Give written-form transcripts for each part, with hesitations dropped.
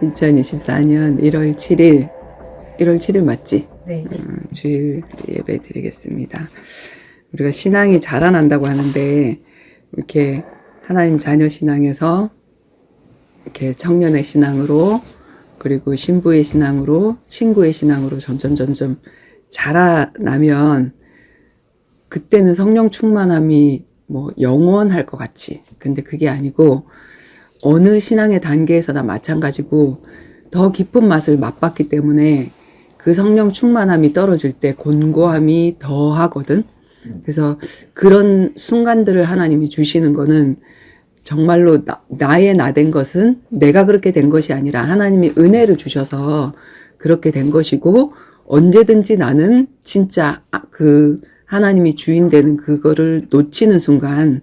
2024년 1월 7일, 1월 7일 맞지? 네. 주일 예배 드리겠습니다. 우리가 신앙이 자라난다고 하는데, 이렇게 하나님 자녀 신앙에서 이렇게 청년의 신앙으로, 그리고 신부의 신앙으로, 친구의 신앙으로 점점 자라나면, 그때는 성령 충만함이 뭐 영원할 것 같지. 근데 그게 아니고, 어느 신앙의 단계에서나 마찬가지고 더 깊은 맛을 맛봤기 때문에 그 성령 충만함이 떨어질 때 곤고함이 더 하거든. 그래서 그런 순간들을 하나님이 주시는 거는 정말로 나의 나 된 것은 내가 그렇게 된 것이 아니라 하나님이 은혜를 주셔서 그렇게 된 것이고, 언제든지 나는 진짜 그 하나님이 주인 되는 그거를 놓치는 순간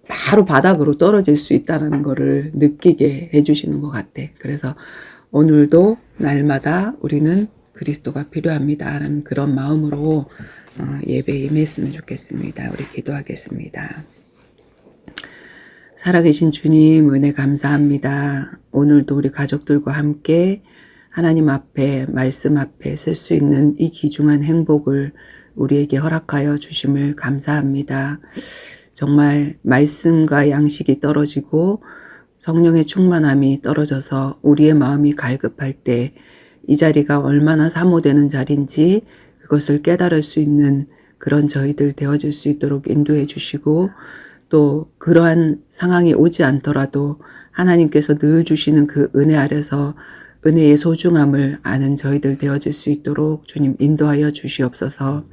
바로 바닥으로 떨어질 수 있다는 거를 느끼게 해주시는 것 같아. 그래서 오늘도 날마다 우리는 그리스도가 필요합니다라는 그런 마음으로 예배에 임했으면 좋겠습니다. 우리 기도하겠습니다. 살아계신 주님, 은혜 감사합니다. 오늘도 우리 가족들과 함께 하나님 앞에, 말씀 앞에 쓸 수 있는 이 귀중한 행복을 우리에게 허락하여 주심을 감사합니다. 정말 말씀과 양식이 떨어지고 성령의 충만함이 떨어져서 우리의 마음이 갈급할 때 이 자리가 얼마나 사모되는 자리인지 그것을 깨달을 수 있는 그런 저희들 되어질 수 있도록 인도해 주시고, 또 그러한 상황이 오지 않더라도 하나님께서 늘 주시는 그 은혜 아래서 은혜의 소중함을 아는 저희들 되어질 수 있도록 주님 인도하여 주시옵소서.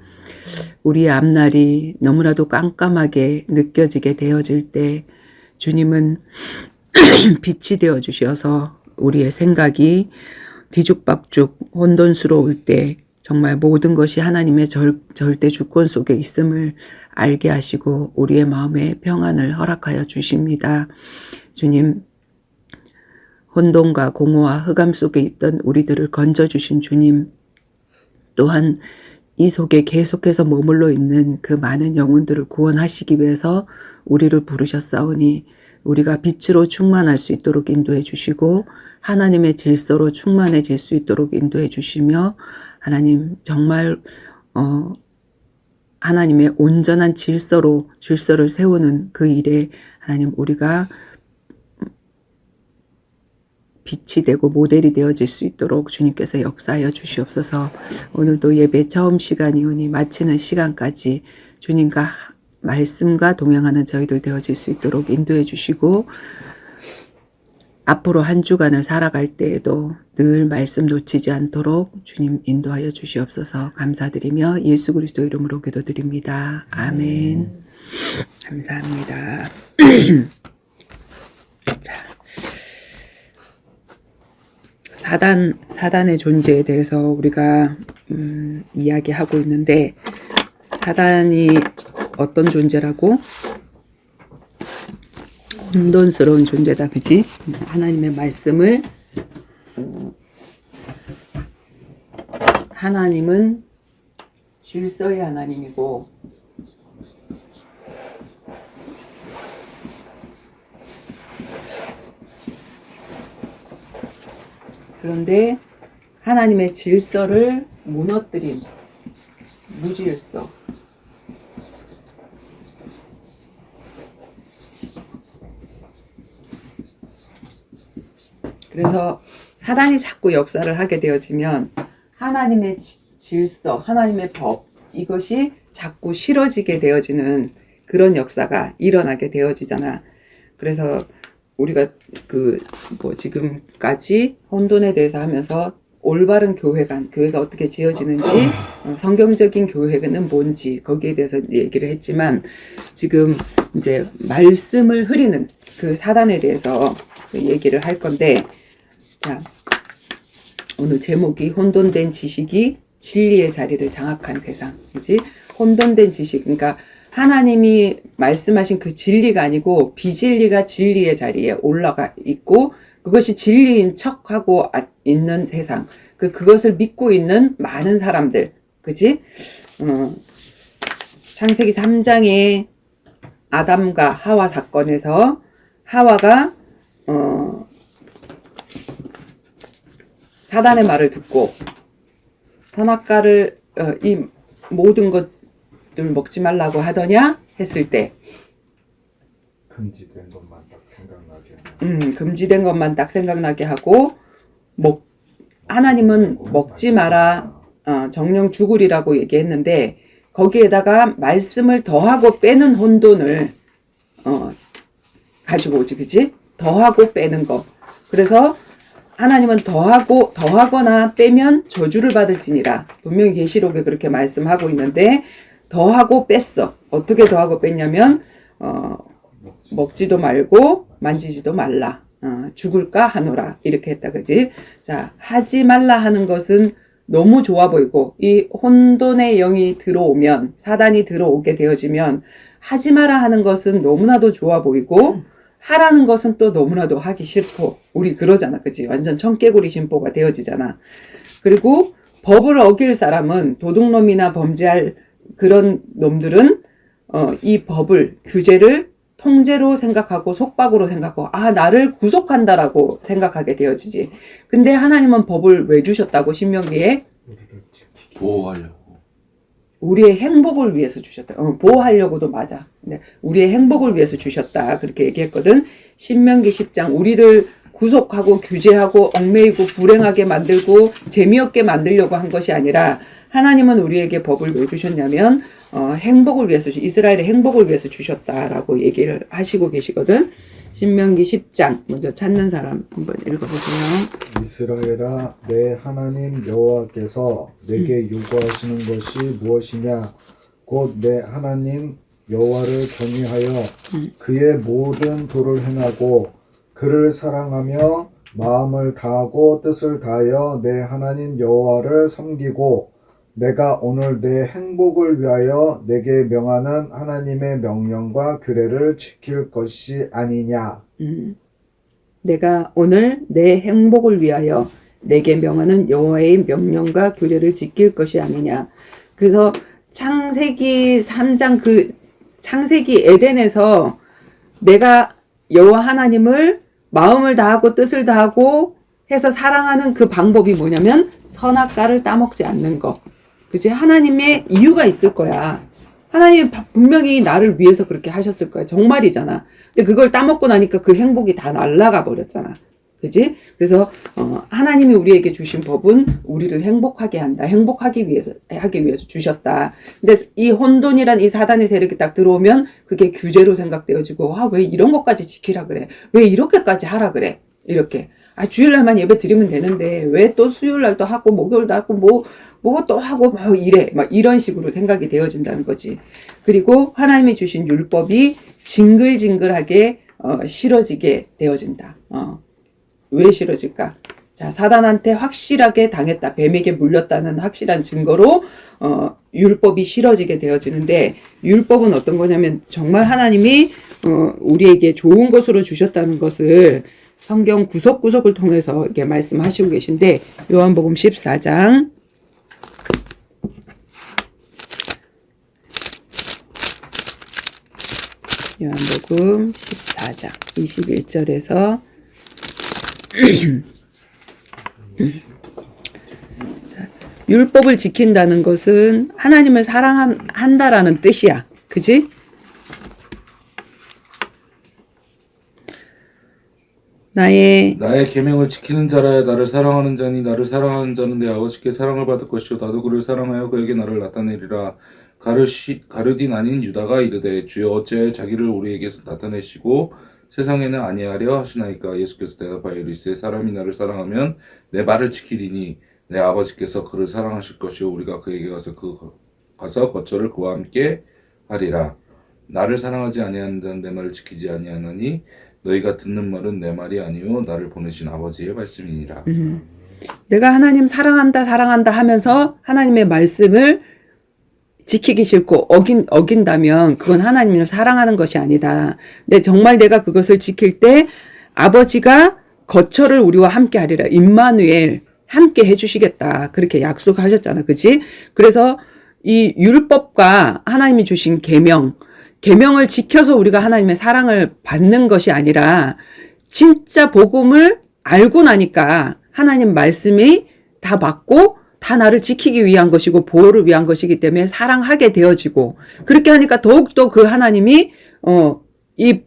우리의 앞날이 너무나도 깜깜하게 느껴지게 되어질 때 주님은 빛이 되어 주셔서 우리의 생각이 뒤죽박죽 혼돈스러울 때 정말 모든 것이 하나님의 절대 주권 속에 있음을 알게 하시고 우리의 마음에 평안을 허락하여 주십니다. 주님, 혼돈과 공허와 흑암 속에 있던 우리들을 건져주신 주님, 또한 이 속에 계속해서 머물러 있는 그 많은 영혼들을 구원하시기 위해서 우리를 부르셨사오니 우리가 빛으로 충만할 수 있도록 인도해 주시고 하나님의 질서로 충만해질 수 있도록 인도해 주시며, 하나님 정말 하나님의 온전한 질서를 세우는 그 일에 하나님 우리가 빛이 되고 모델이 되어질 수 있도록 주님께서 역사하여 주시옵소서. 오늘도 예배 처음 시간이오니 마치는 시간까지 주님과 말씀과 동행하는 저희들 되어질 수 있도록 인도해 주시고, 앞으로 한 주간을 살아갈 때에도 늘 말씀 놓치지 않도록 주님 인도하여 주시옵소서. 감사드리며 예수 그리스도 이름으로 기도드립니다. 아멘. 감사합니다. 사단의 존재에 대해서 우리가 이야기하고 있는데, 사단이 어떤 존재라고? 혼돈스러운 존재다, 그지? 하나님의 말씀을 하나님은 질서의 하나님이고 그런데 하나님의 질서를 무너뜨린 무질서, 그래서 사단이 자꾸 역사를 하게 되어지면 하나님의 질서, 하나님의 법, 이것이 자꾸 싫어지게 되어지는 그런 역사가 일어나게 되어지잖아. 그래서 우리가 지금까지 혼돈에 대해서 하면서 올바른 교회가 어떻게 지어지는지, 성경적인 교회는 뭔지 거기에 대해서 얘기를 했지만, 지금 이제 말씀을 흐리는 그 사단에 대해서 얘기를 할 건데, 자, 오늘 제목이 혼돈된 지식이 진리의 자리를 장악한 세상. 그지? 혼돈된 지식. 그러니까 하나님이 말씀하신 그 진리가 아니고 비진리가 진리의 자리에 올라가 있고, 그것이 진리인 척하고 있는 세상. 그것을 믿고 있는 많은 사람들. 그지? 창세기 3장의 아담과 하와 사건에서 하와가 사단의 말을 듣고 선악과를 이 모든 것들 먹지 말라고 하더냐 했을 때 금지된 것만 딱 생각나게 하는. 금지된 것만 딱 생각나게 하고 하나님은 먹지 마라 정령 죽으리라고 얘기했는데 거기에다가 말씀을 더하고 빼는 혼돈을 가지고 오지, 그치? 더하고 빼는 거. 그래서 하나님은 더하거나 빼면 저주를 받을지니라. 분명히 계시록에 그렇게 말씀하고 있는데 더하고 뺐어. 어떻게 더하고 뺐냐면 먹지도 말고 만지지도 말라. 죽을까 하노라. 이렇게 했다, 그지? 자, 하지 말라 하는 것은 너무 좋아 보이고 이 혼돈의 영이 들어오면 사단이 들어오게 되어지면 하지 마라 하는 것은 너무나도 좋아 보이고 하라는 것은 또 너무나도 하기 싫고 우리 그러잖아, 그치? 완전 청개구리 심보가 되어지잖아. 그리고 법을 어길 사람은 도둑놈이나 범죄할 그런 놈들은 이 법을 규제를 통제로 생각하고 속박으로 생각하고 나를 구속한다라고 생각하게 되어지지. 근데 하나님은 법을 왜 주셨다고 신명기에? 보호하려고. 우리의 행복을 위해서 주셨다. 보호하려고도 맞아. 네, 우리의 행복을 위해서 주셨다. 그렇게 얘기했거든. 신명기 10장 우리를 구속하고 규제하고 얽매이고 불행하게 만들고 재미없게 만들려고 한 것이 아니라 하나님은 우리에게 법을 왜 주셨냐면 행복을 위해서 이스라엘의 행복을 위해서 주셨다라고 얘기를 하시고 계시거든. 신명기 10장 먼저 찾는 사람 한번 읽어보세요. 이스라엘아 내 하나님 여호와께서 내게 요구하시는 것이 무엇이냐 곧 내 하나님 여호와를 경외하여 그의 모든 도를 행하고 그를 사랑하며 마음을 다하고 뜻을 다하여 내 하나님 여호와를 섬기고 내가 오늘 내 행복을 위하여 내게 명하는 하나님의 명령과 규례를 지킬 것이 아니냐. 내가 오늘 내 행복을 위하여 내게 명하는 여호와의 명령과 규례를 지킬 것이 아니냐. 그래서 창세기 3장 그 창세기 에덴에서 내가 여호와 하나님을 마음을 다하고 뜻을 다하고 해서 사랑하는 그 방법이 뭐냐면 선악과를 따먹지 않는 거. 그치? 하나님의 이유가 있을 거야. 하나님이 분명히 나를 위해서 그렇게 하셨을 거야. 정말이잖아. 근데 그걸 따먹고 나니까 그 행복이 다 날아가 버렸잖아. 그치? 그래서 하나님이 우리에게 주신 법은 우리를 행복하게 한다. 행복하기 위해서 하기 위해서 주셨다. 근데 이 혼돈이란 이 사단의 세력이 딱 들어오면 그게 규제로 생각되어지고 왜 이런 것까지 지키라 그래? 왜 이렇게까지 하라 그래? 이렇게. 주일날만 예배 드리면 되는데 왜 또 수요일날도 하고 목요일도 하고 뭐 또 하고 뭐 이래 막 이런 식으로 생각이 되어진다는 거지. 그리고 하나님이 주신 율법이 징글징글하게 싫어지게 되어진다. 왜 싫어질까? 자, 사단한테 확실하게 당했다. 뱀에게 물렸다는 확실한 증거로 율법이 싫어지게 되어지는데 율법은 어떤 거냐면 정말 하나님이 우리에게 좋은 것으로 주셨다는 것을 성경 구석구석을 통해서 이렇게 말씀하시고 계신데 요한복음 14장 요한복음 14장 21절에서 율법을 지킨다는 것은 하나님을 사랑한다라는 뜻이야. 그치? 나의 계명을 지키는 자라야 나를 사랑하는 자니 나를 사랑하는 자는 내 아버지께 사랑을 받을 것이요 나도 그를 사랑하여 그에게 나를 나타내리라. 가룟인 아닌 유다가 이르되 주여 어찌하여 자기를 우리에게 나타내시고 세상에는 아니하려 하시나이까. 예수께서 대답하여 이르시되 사람이 나를 사랑하면 내 말을 지키리니 내 아버지께서 그를 사랑하실 것이요 우리가 그에게 가서 거처를 그와 함께 하리라. 나를 사랑하지 아니하는 자는 내 말을 지키지 아니하나니 너희가 듣는 말은 내 말이 아니요 나를 보내신 아버지의 말씀이니라. 내가 하나님 사랑한다 하면서 하나님의 말씀을 지키기 싫고 어긴다면 그건 하나님을 사랑하는 것이 아니다. 근데 정말 내가 그것을 지킬 때 아버지가 거처를 우리와 함께 하리라. 임마누엘 함께 해주시겠다. 그렇게 약속하셨잖아. 그치? 그래서 이 율법과 하나님이 주신 계명을 지켜서 우리가 하나님의 사랑을 받는 것이 아니라 진짜 복음을 알고 나니까 하나님 말씀이 다 맞고 다 나를 지키기 위한 것이고 보호를 위한 것이기 때문에 사랑하게 되어지고 그렇게 하니까 더욱더 그 하나님이 이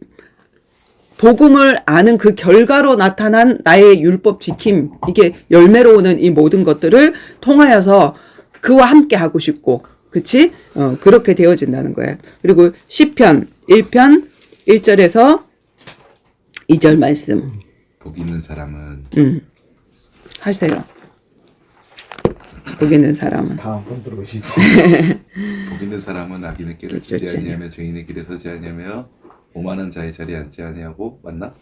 복음을 아는 그 결과로 나타난 나의 율법 지킴 이게 열매로 오는 이 모든 것들을 통하여서 그와 함께 하고 싶고 그치? 그렇게 되어진다는 거예요. 그리고 시편 1편 1절에서 2절 말씀 복 있는 사람은 하세요. 복 있는 사람은 다음 번 들어오시지. 복 있는 사람은 악인의 길을 주지 그렇지. 아니하며 죄인의 길에 서지 아니하며 오만한 자의 자리에 앉지 아니하고 맞나?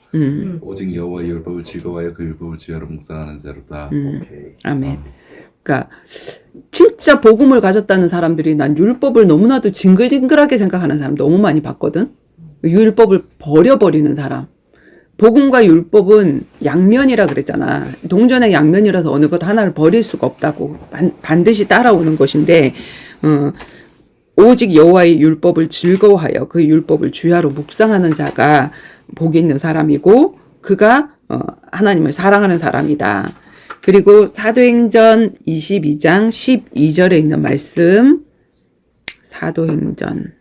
오직 여호와의 율법을 즐거워하여 그 율법을 주야로 묵상하는 자로다. 오케이. 아멘. 그러니까 진짜 복음을 가졌다는 사람들이 난 율법을 너무나도 징글징글하게 생각하는 사람 너무 많이 봤거든. 율법을 버려버리는 사람. 복음과 율법은 양면이라 그랬잖아. 동전의 양면이라서 어느 것 하나를 버릴 수가 없다고. 반드시 따라오는 것인데 오직 여호와의 율법을 즐거워하여 그 율법을 주야로 묵상하는 자가 복이 있는 사람이고 그가 하나님을 사랑하는 사람이다. 그리고 사도행전 22장 12절에 있는 말씀 사도행전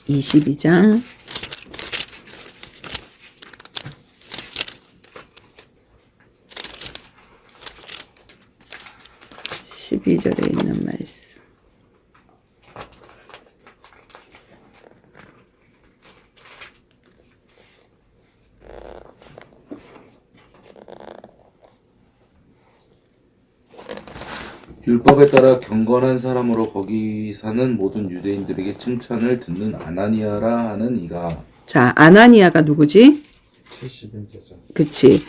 22장 12절에 있는 말씀. 율법에 따라 경건한 사람으로 거기 사는 모든 유대인들에게 칭찬을 듣는 아나니아라 하는 이가 자, 아나니아가 누구지? 70인제죠. 그치.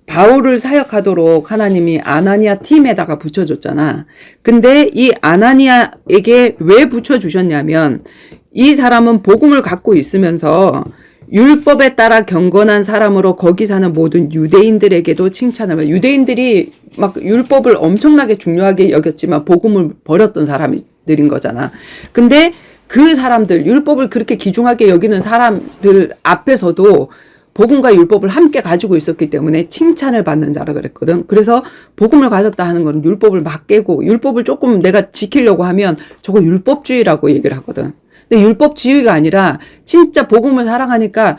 바울을 사역하도록 하나님이 아나니아 팀에다가 붙여줬잖아. 근데 이 아나니아에게 왜 붙여주셨냐면 이 사람은 복음을 갖고 있으면서 율법에 따라 경건한 사람으로 거기 사는 모든 유대인들에게도 칭찬을 해요. 유대인들이 막 율법을 엄청나게 중요하게 여겼지만 복음을 버렸던 사람들인 거잖아. 근데 그 사람들, 율법을 그렇게 귀중하게 여기는 사람들 앞에서도 복음과 율법을 함께 가지고 있었기 때문에 칭찬을 받는 자라 그랬거든. 그래서 복음을 가졌다 하는 건 율법을 막 깨고 율법을 조금 내가 지키려고 하면 저거 율법주의라고 얘기를 하거든. 근데 율법주의가 아니라 진짜 복음을 사랑하니까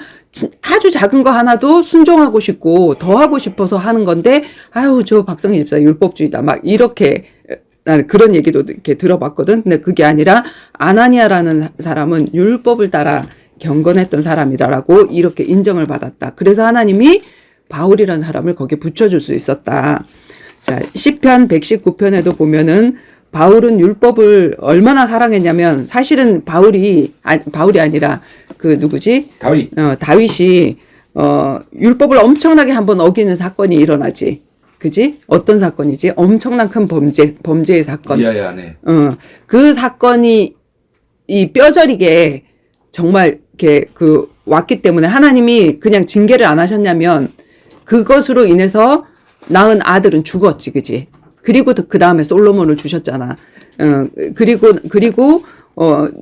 아주 작은 거 하나도 순종하고 싶고 더 하고 싶어서 하는 건데 아유 저 박성희 집사 율법주의다 막 이렇게 나는 그런 얘기도 이렇게 들어봤거든. 근데 그게 아니라 아나니아라는 사람은 율법을 따라 경건했던 사람이다라고 이렇게 인정을 받았다. 그래서 하나님이 바울이라는 사람을 거기에 붙여줄 수 있었다. 자, 시편 119편에도 보면은 바울은 율법을 얼마나 사랑했냐면 사실은 바울이 아니라 그 누구지? 다윗. 다윗이 율법을 엄청나게 한번 어기는 사건이 일어나지. 그지? 어떤 사건이지? 엄청난 큰 범죄의 사건. 우리아의 아내. 그 사건이 이 뼈저리게 정말 이렇게 왔기 때문에 하나님이 그냥 징계를 안 하셨냐면 그것으로 인해서 낳은 아들은 죽었지, 그지? 그리고 그 다음에 솔로몬을 주셨잖아. 그리고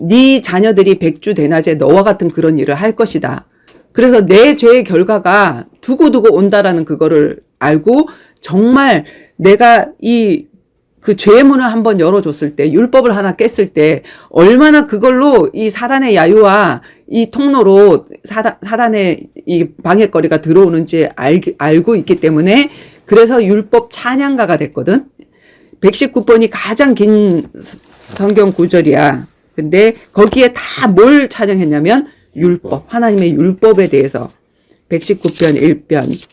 네 자녀들이 백주 대낮에 너와 같은 그런 일을 할 것이다. 그래서 내 죄의 결과가 두고두고 온다라는 그거를 알고 정말 내가 그 죄의 문을 한번 열어줬을 때, 율법을 하나 깼을 때, 얼마나 그걸로 이 사단의 야유와 이 통로로 사단의 이 방해거리가 들어오는지 알고 있기 때문에, 그래서 율법 찬양가가 됐거든? 119번이 가장 긴 성경 구절이야. 근데 거기에 다 뭘 찬양했냐면, 율법. 하나님의 율법에 대해서. 119편 1편.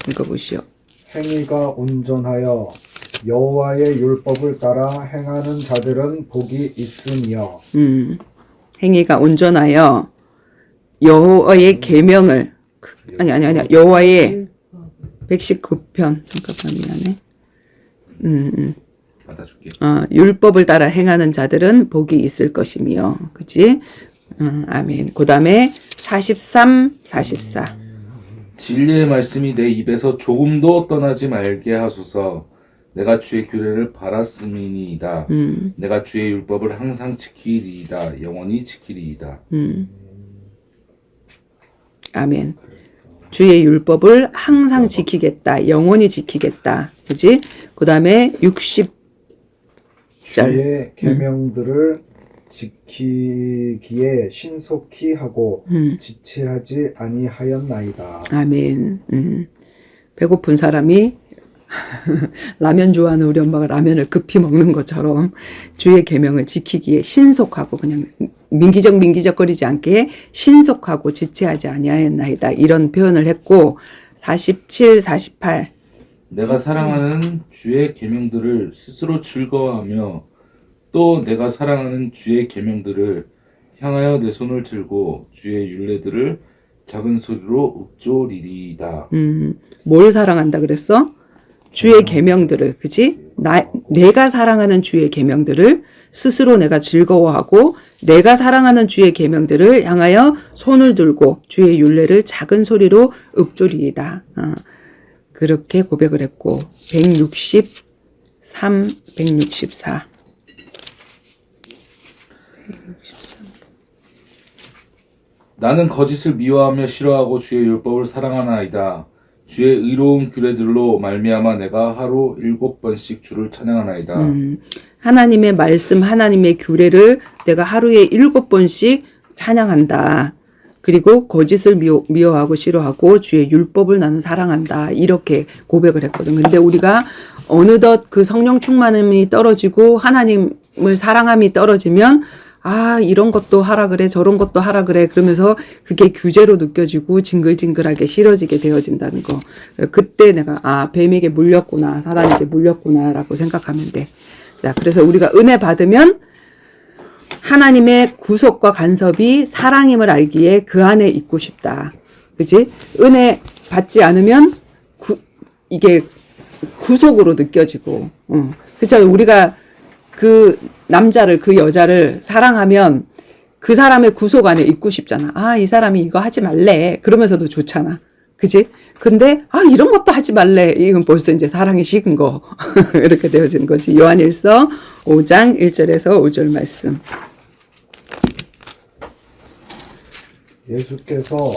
읽어보시오. 행위가 온전하여 여호와의 율법을 따라 행하는 자들은 복이 있으며 행위가 온전하여 여호와의 계명을 아니 여호와의 119편 잠깐만 미안해. 받아줄게. 율법을 따라 행하는 자들은 복이 있을 것이며, 그치? 아멘. 그 다음에 43, 44. 진리의 말씀이 내 입에서 조금도 떠나지 말게 하소서. 내가 주의 규례를 바랐음이니이다. 내가 주의 율법을 항상 지키리이다. 영원히 지키리이다. 아멘. 주의 율법을 항상 지키겠다. 영원히 지키겠다. 그지? 그 다음에 60절. 주의 계명들을 지키기에 신속히 하고 지체하지 아니하였나이다. 아멘. 배고픈 사람이 라면 좋아하는 우리 엄마가 라면을 급히 먹는 것처럼 주의 계명을 지키기에 신속하고 그냥 민기적거리지 않게 신속하고 지체하지 아니하였나이다. 이런 표현을 했고 47, 48 내가 사랑하는 주의 계명들을 스스로 즐거워하며 또 내가 사랑하는 주의 계명들을 향하여 내 손을 들고 주의 율례들을 작은 소리로 읊조리리이다. 뭘 사랑한다 그랬어? 주의 계명들을, 그지? 내가 사랑하는 주의 계명들을 스스로 내가 즐거워하고 내가 사랑하는 주의 계명들을 향하여 손을 들고 주의 율례를 작은 소리로 읊조리이다. 그렇게 고백을 했고 163, 164 나는 거짓을 미워하며 싫어하고 주의 율법을 사랑하나이다. 주의 의로운 규례들로 말미암아 내가 하루 7번씩 주를 찬양하나이다. 하나님의 말씀, 하나님의 규례를 내가 하루에 7번씩 찬양한다. 그리고 거짓을 미워하고 싫어하고 주의 율법을 나는 사랑한다. 이렇게 고백을 했거든. 근데 우리가 어느덧 그 성령 충만함이 떨어지고 하나님을 사랑함이 떨어지면 이런 것도 하라 그래, 저런 것도 하라 그래. 그러면서 그게 규제로 느껴지고 징글징글하게 싫어지게 되어진다는 거. 그때 내가 뱀에게 물렸구나, 사단에게 물렸구나라고 생각하면 돼. 자, 그래서 우리가 은혜 받으면 하나님의 구속과 간섭이 사랑임을 알기에 그 안에 있고 싶다. 그치? 은혜 받지 않으면 이게 구속으로 느껴지고. 그렇죠? 우리가 그 남자를, 그 여자를 사랑하면 그 사람의 구속 안에 있고 싶잖아. 이 사람이 이거 하지 말래. 그러면서도 좋잖아. 그치? 근데, 이런 것도 하지 말래. 이건 벌써 이제 사랑이 식은 거. 이렇게 되어지는 거지. 요한일서 5장 1절에서 5절 말씀. 예수께서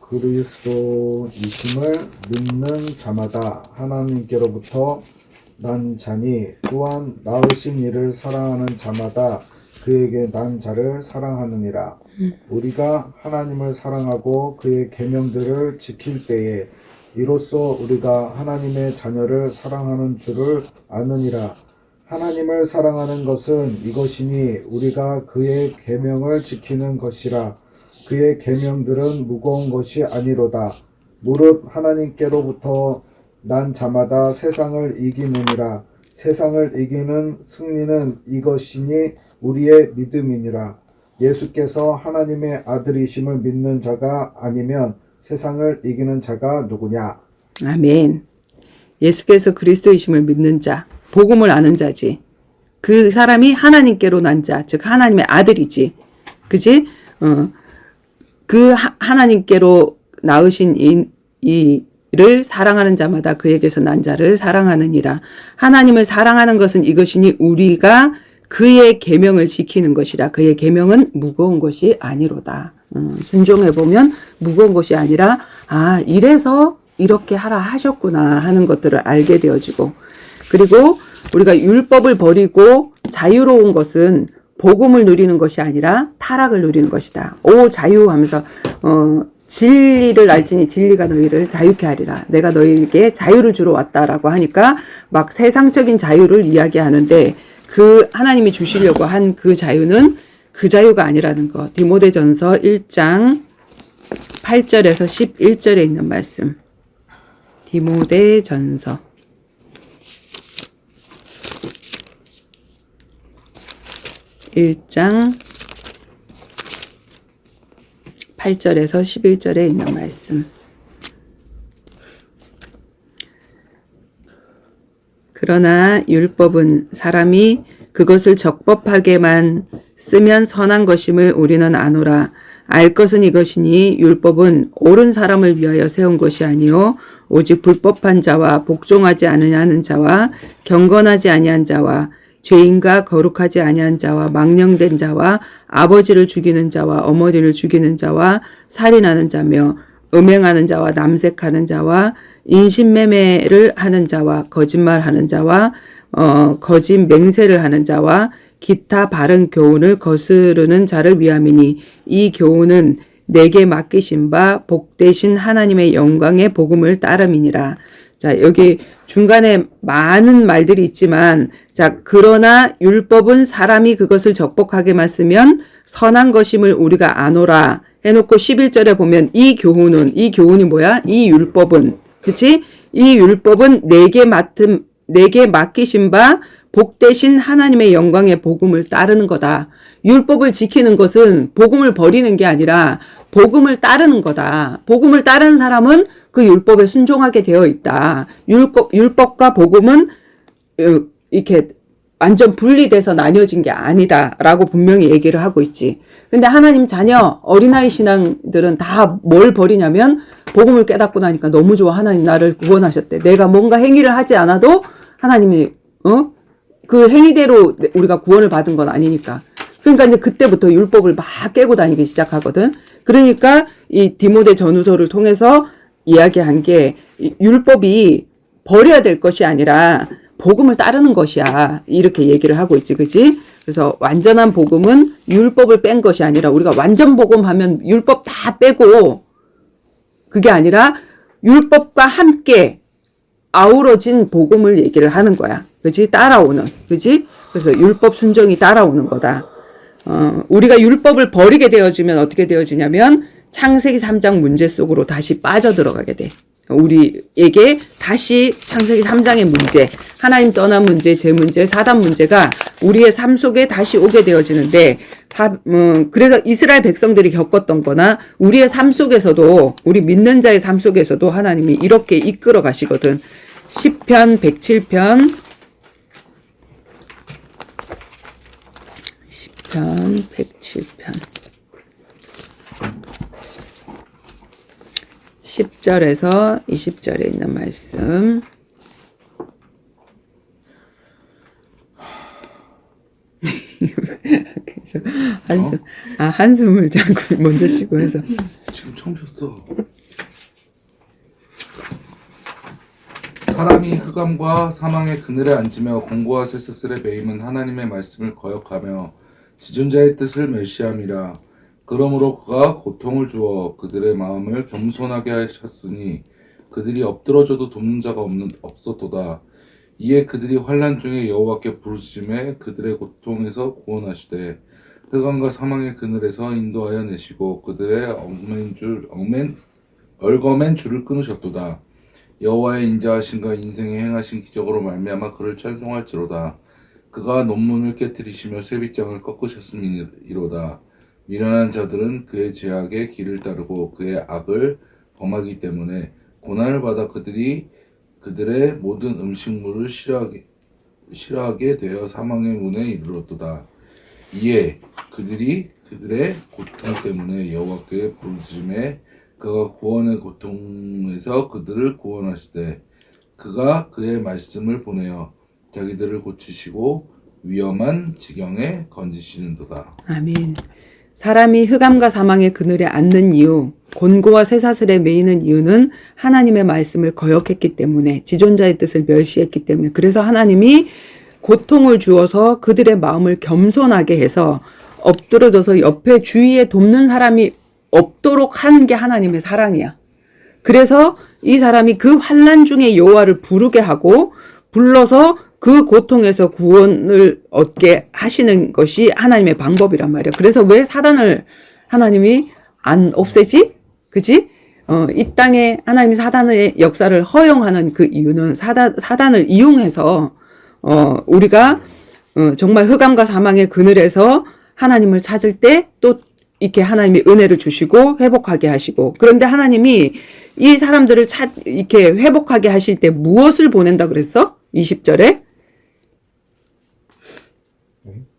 그리스도이심을 믿는 자마다 하나님께로부터 난 자니 또한 낳으신 이를 사랑하는 자마다 그에게 난 자를 사랑하느니라. 우리가 하나님을 사랑하고 그의 계명들을 지킬 때에 이로써 우리가 하나님의 자녀를 사랑하는 줄을 아느니라. 하나님을 사랑하는 것은 이것이니 우리가 그의 계명을 지키는 것이라. 그의 계명들은 무거운 것이 아니로다. 무릇 하나님께로부터 난 자마다 세상을 이기느니라. 세상을 이기는 승리는 이것이니 우리의 믿음이니라. 예수께서 하나님의 아들이심을 믿는 자가 아니면 세상을 이기는 자가 누구냐? 아멘. 예수께서 그리스도이심을 믿는 자, 복음을 아는 자지. 그 사람이 하나님께로 난 자, 즉 하나님의 아들이지. 그지? 그 하나님께로 낳으신 이를 사랑하는 자마다 그에게서 난 자를 사랑하느니라. 하나님을 사랑하는 것은 이것이니 우리가 그의 계명을 지키는 것이라. 그의 계명은 무거운 것이 아니로다. 순종해 보면 무거운 것이 아니라 이래서 이렇게 하라 하셨구나 하는 것들을 알게 되어지고, 그리고 우리가 율법을 버리고 자유로운 것은 복음을 누리는 것이 아니라 타락을 누리는 것이다. 자유하면서 진리를 알지니 진리가 너희를 자유케 하리라. 내가 너희에게 자유를 주러 왔다라고 하니까 막 세상적인 자유를 이야기하는데 그 하나님이 주시려고 한 그 자유는 그 자유가 아니라는 것. 디모데전서 1장 8절에서 11절에 있는 말씀. 디모데전서 1장 8절에서 11절에 있는 말씀. 그러나 율법은 사람이 그것을 적법하게만 쓰면 선한 것임을 우리는 아노라. 알 것은 이것이니 율법은 옳은 사람을 위하여 세운 것이 아니요 오직 불법한 자와 복종하지 않으냐는 자와 경건하지 아니한 자와 죄인과 거룩하지 아니한 자와 망령된 자와 아버지를 죽이는 자와 어머니를 죽이는 자와 살인하는 자며 음행하는 자와 남색하는 자와 인신매매를 하는 자와 거짓말하는 자와 거짓 맹세를 하는 자와 기타 바른 교훈을 거스르는 자를 위함이니 이 교훈은 내게 맡기신 바 복되신 하나님의 영광의 복음을 따름이니라. 자, 여기 중간에 많은 말들이 있지만, 자, 그러나 율법은 사람이 그것을 적복하게만 쓰면 선한 것임을 우리가 아노라 해놓고 11절에 보면 이 교훈이 뭐야? 이 율법은, 그치? 이 율법은 내게 맡기신 바 복되신 하나님의 영광의 복음을 따르는 거다. 율법을 지키는 것은 복음을 버리는 게 아니라 복음을 따르는 거다. 복음을 따르는 사람은 그 율법에 순종하게 되어 있다. 율법과 복음은 이렇게 완전 분리돼서 나뉘어진 게 아니다라고 분명히 얘기를 하고 있지. 근데 하나님 자녀 어린아이 신앙들은 다 뭘 버리냐면 복음을 깨닫고 나니까 너무 좋아. 하나님 나를 구원하셨대. 내가 뭔가 행위를 하지 않아도 하나님이 그 행위대로 우리가 구원을 받은 건 아니니까. 그러니까 이제 그때부터 율법을 막 깨고 다니기 시작하거든. 그러니까 이 디모데 전후서를 통해서 이야기한 게 율법이 버려야 될 것이 아니라 복음을 따르는 것이야. 이렇게 얘기를 하고 있지, 그지? 그래서 완전한 복음은 율법을 뺀 것이 아니라 우리가 완전 복음 하면 율법 다 빼고 그게 아니라 율법과 함께 아우러진 복음을 얘기를 하는 거야. 그지? 따라오는. 그지? 그래서 율법 순종이 따라오는 거다. 우리가 율법을 버리게 되어지면 어떻게 되어지냐면 창세기 3장 문제 속으로 다시 빠져들어가게 돼. 우리에게 다시 창세기 3장의 문제, 하나님 떠난 문제, 제 문제, 사단 문제가 우리의 삶 속에 다시 오게 되어지는데, 그래서 이스라엘 백성들이 겪었던 거나 우리의 삶 속에서도, 우리 믿는 자의 삶 속에서도 하나님이 이렇게 이끌어 가시거든. 시편 107편, 시편 107편. 10절에서 20절에 있는 말씀. 그래서 한숨을 자꾸 먼저 쉬고 해서. 지금 처음 쉬었어. 사람이 흑암과 사망의 그늘에 앉으며 공고와 쇠사슬에 매임은 하나님의 말씀을 거역하며 지존자의 뜻을 멸시함이라. 그러므로 그가 고통을 주어 그들의 마음을 겸손하게 하셨으니 그들이 엎드러져도 돕는 자가 없었도다. 이에 그들이 환난 중에 여호와께 부르짖음에 그들의 고통에서 구원하시되 흑암과 사망의 그늘에서 인도하여 내시고 그들의 얽어맨 줄을 끊으셨도다. 여호와의 인자하심과 인생에 행하신 기적으로 말미암아 그를 찬송할지로다. 그가 논문을 깨뜨리시며 쇠빗장을 꺾으셨음이로다. 미련한 자들은 그의 죄악의 길을 따르고 그의 악을 범하기 때문에 고난을 받아 그들이 그들의 모든 음식물을 싫어하게 되어 사망의 문에 이르렀도다. 이에 그들이 그들의 고통 때문에 여호와께 부르짖음에 그가 구원의 고통에서 그들을 구원하시되 그가 그의 말씀을 보내어 자기들을 고치시고 위험한 지경에 건지시는도다. 아멘. 사람이 흑암과 사망의 그늘에 앉는 이유, 곤고와 쇠사슬에 매이는 이유는 하나님의 말씀을 거역했기 때문에, 지존자의 뜻을 멸시했기 때문에, 그래서 하나님이 고통을 주어서 그들의 마음을 겸손하게 해서 엎드러져서 옆에 주위에 돕는 사람이 없도록 하는 게 하나님의 사랑이야. 그래서 이 사람이 그 환난 중에 여호와를 부르게 하고 불러서 그 고통에서 구원을 얻게 하시는 것이 하나님의 방법이란 말이야. 그래서 왜 사단을 하나님이 안 없애지? 그치? 이 땅에 하나님이 사단의 역사를 허용하는 그 이유는 사단을 이용해서 우리가 정말 흑암과 사망의 그늘에서 하나님을 찾을 때 또 이렇게 하나님이 은혜를 주시고 회복하게 하시고, 그런데 하나님이 이 사람들을 이렇게 회복하게 하실 때 무엇을 보낸다 그랬어? 20절에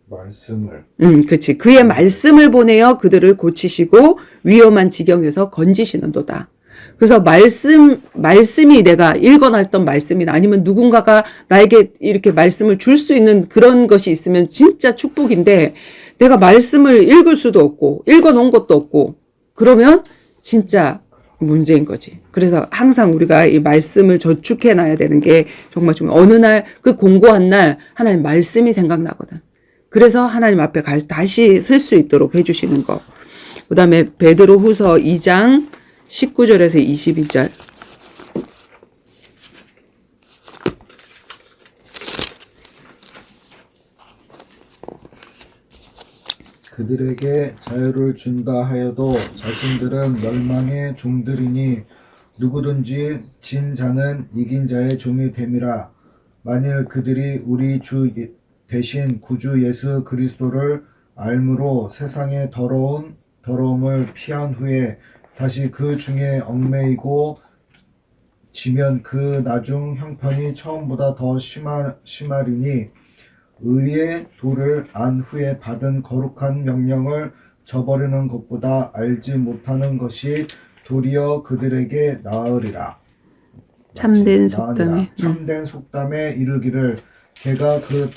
말씀을. 그치. 그의 말씀을 보내어 그들을 고치시고 위험한 지경에서 건지시는도다. 그래서 말씀이 내가 읽어놨던 말씀이나 아니면 누군가가 나에게 이렇게 말씀을 줄 수 있는 그런 것이 있으면 진짜 축복인데 내가 말씀을 읽을 수도 없고 읽어놓은 것도 없고 그러면 진짜 문제인 거지. 그래서 항상 우리가 이 말씀을 저축해 놔야 되는 게 정말 중요해. 어느 날 그 공고한 날 하나님 말씀이 생각나거든. 그래서 하나님 앞에 다시 쓸 수 있도록 해주시는 거. 그 다음에 베드로 후서 2장 19절에서 22절. 그들에게 자유를 준다 하여도 자신들은 멸망의 종들이니 누구든지 진 자는 이긴 자의 종이 됨이라. 만일 그들이 우리 주 대신 구주 예수 그리스도를 알므로 세상의 더러움을 피한 후에 다시 그 중에 얽매이고 지면 그 나중 형편이 처음보다 더 심하리니 의의 도를 안 후에 받은 거룩한 명령을 저버리는 것보다 알지 못하는 것이 도리어 그들에게 나으리라. 참된 속담에 참된 속담에 이르기를 개가 그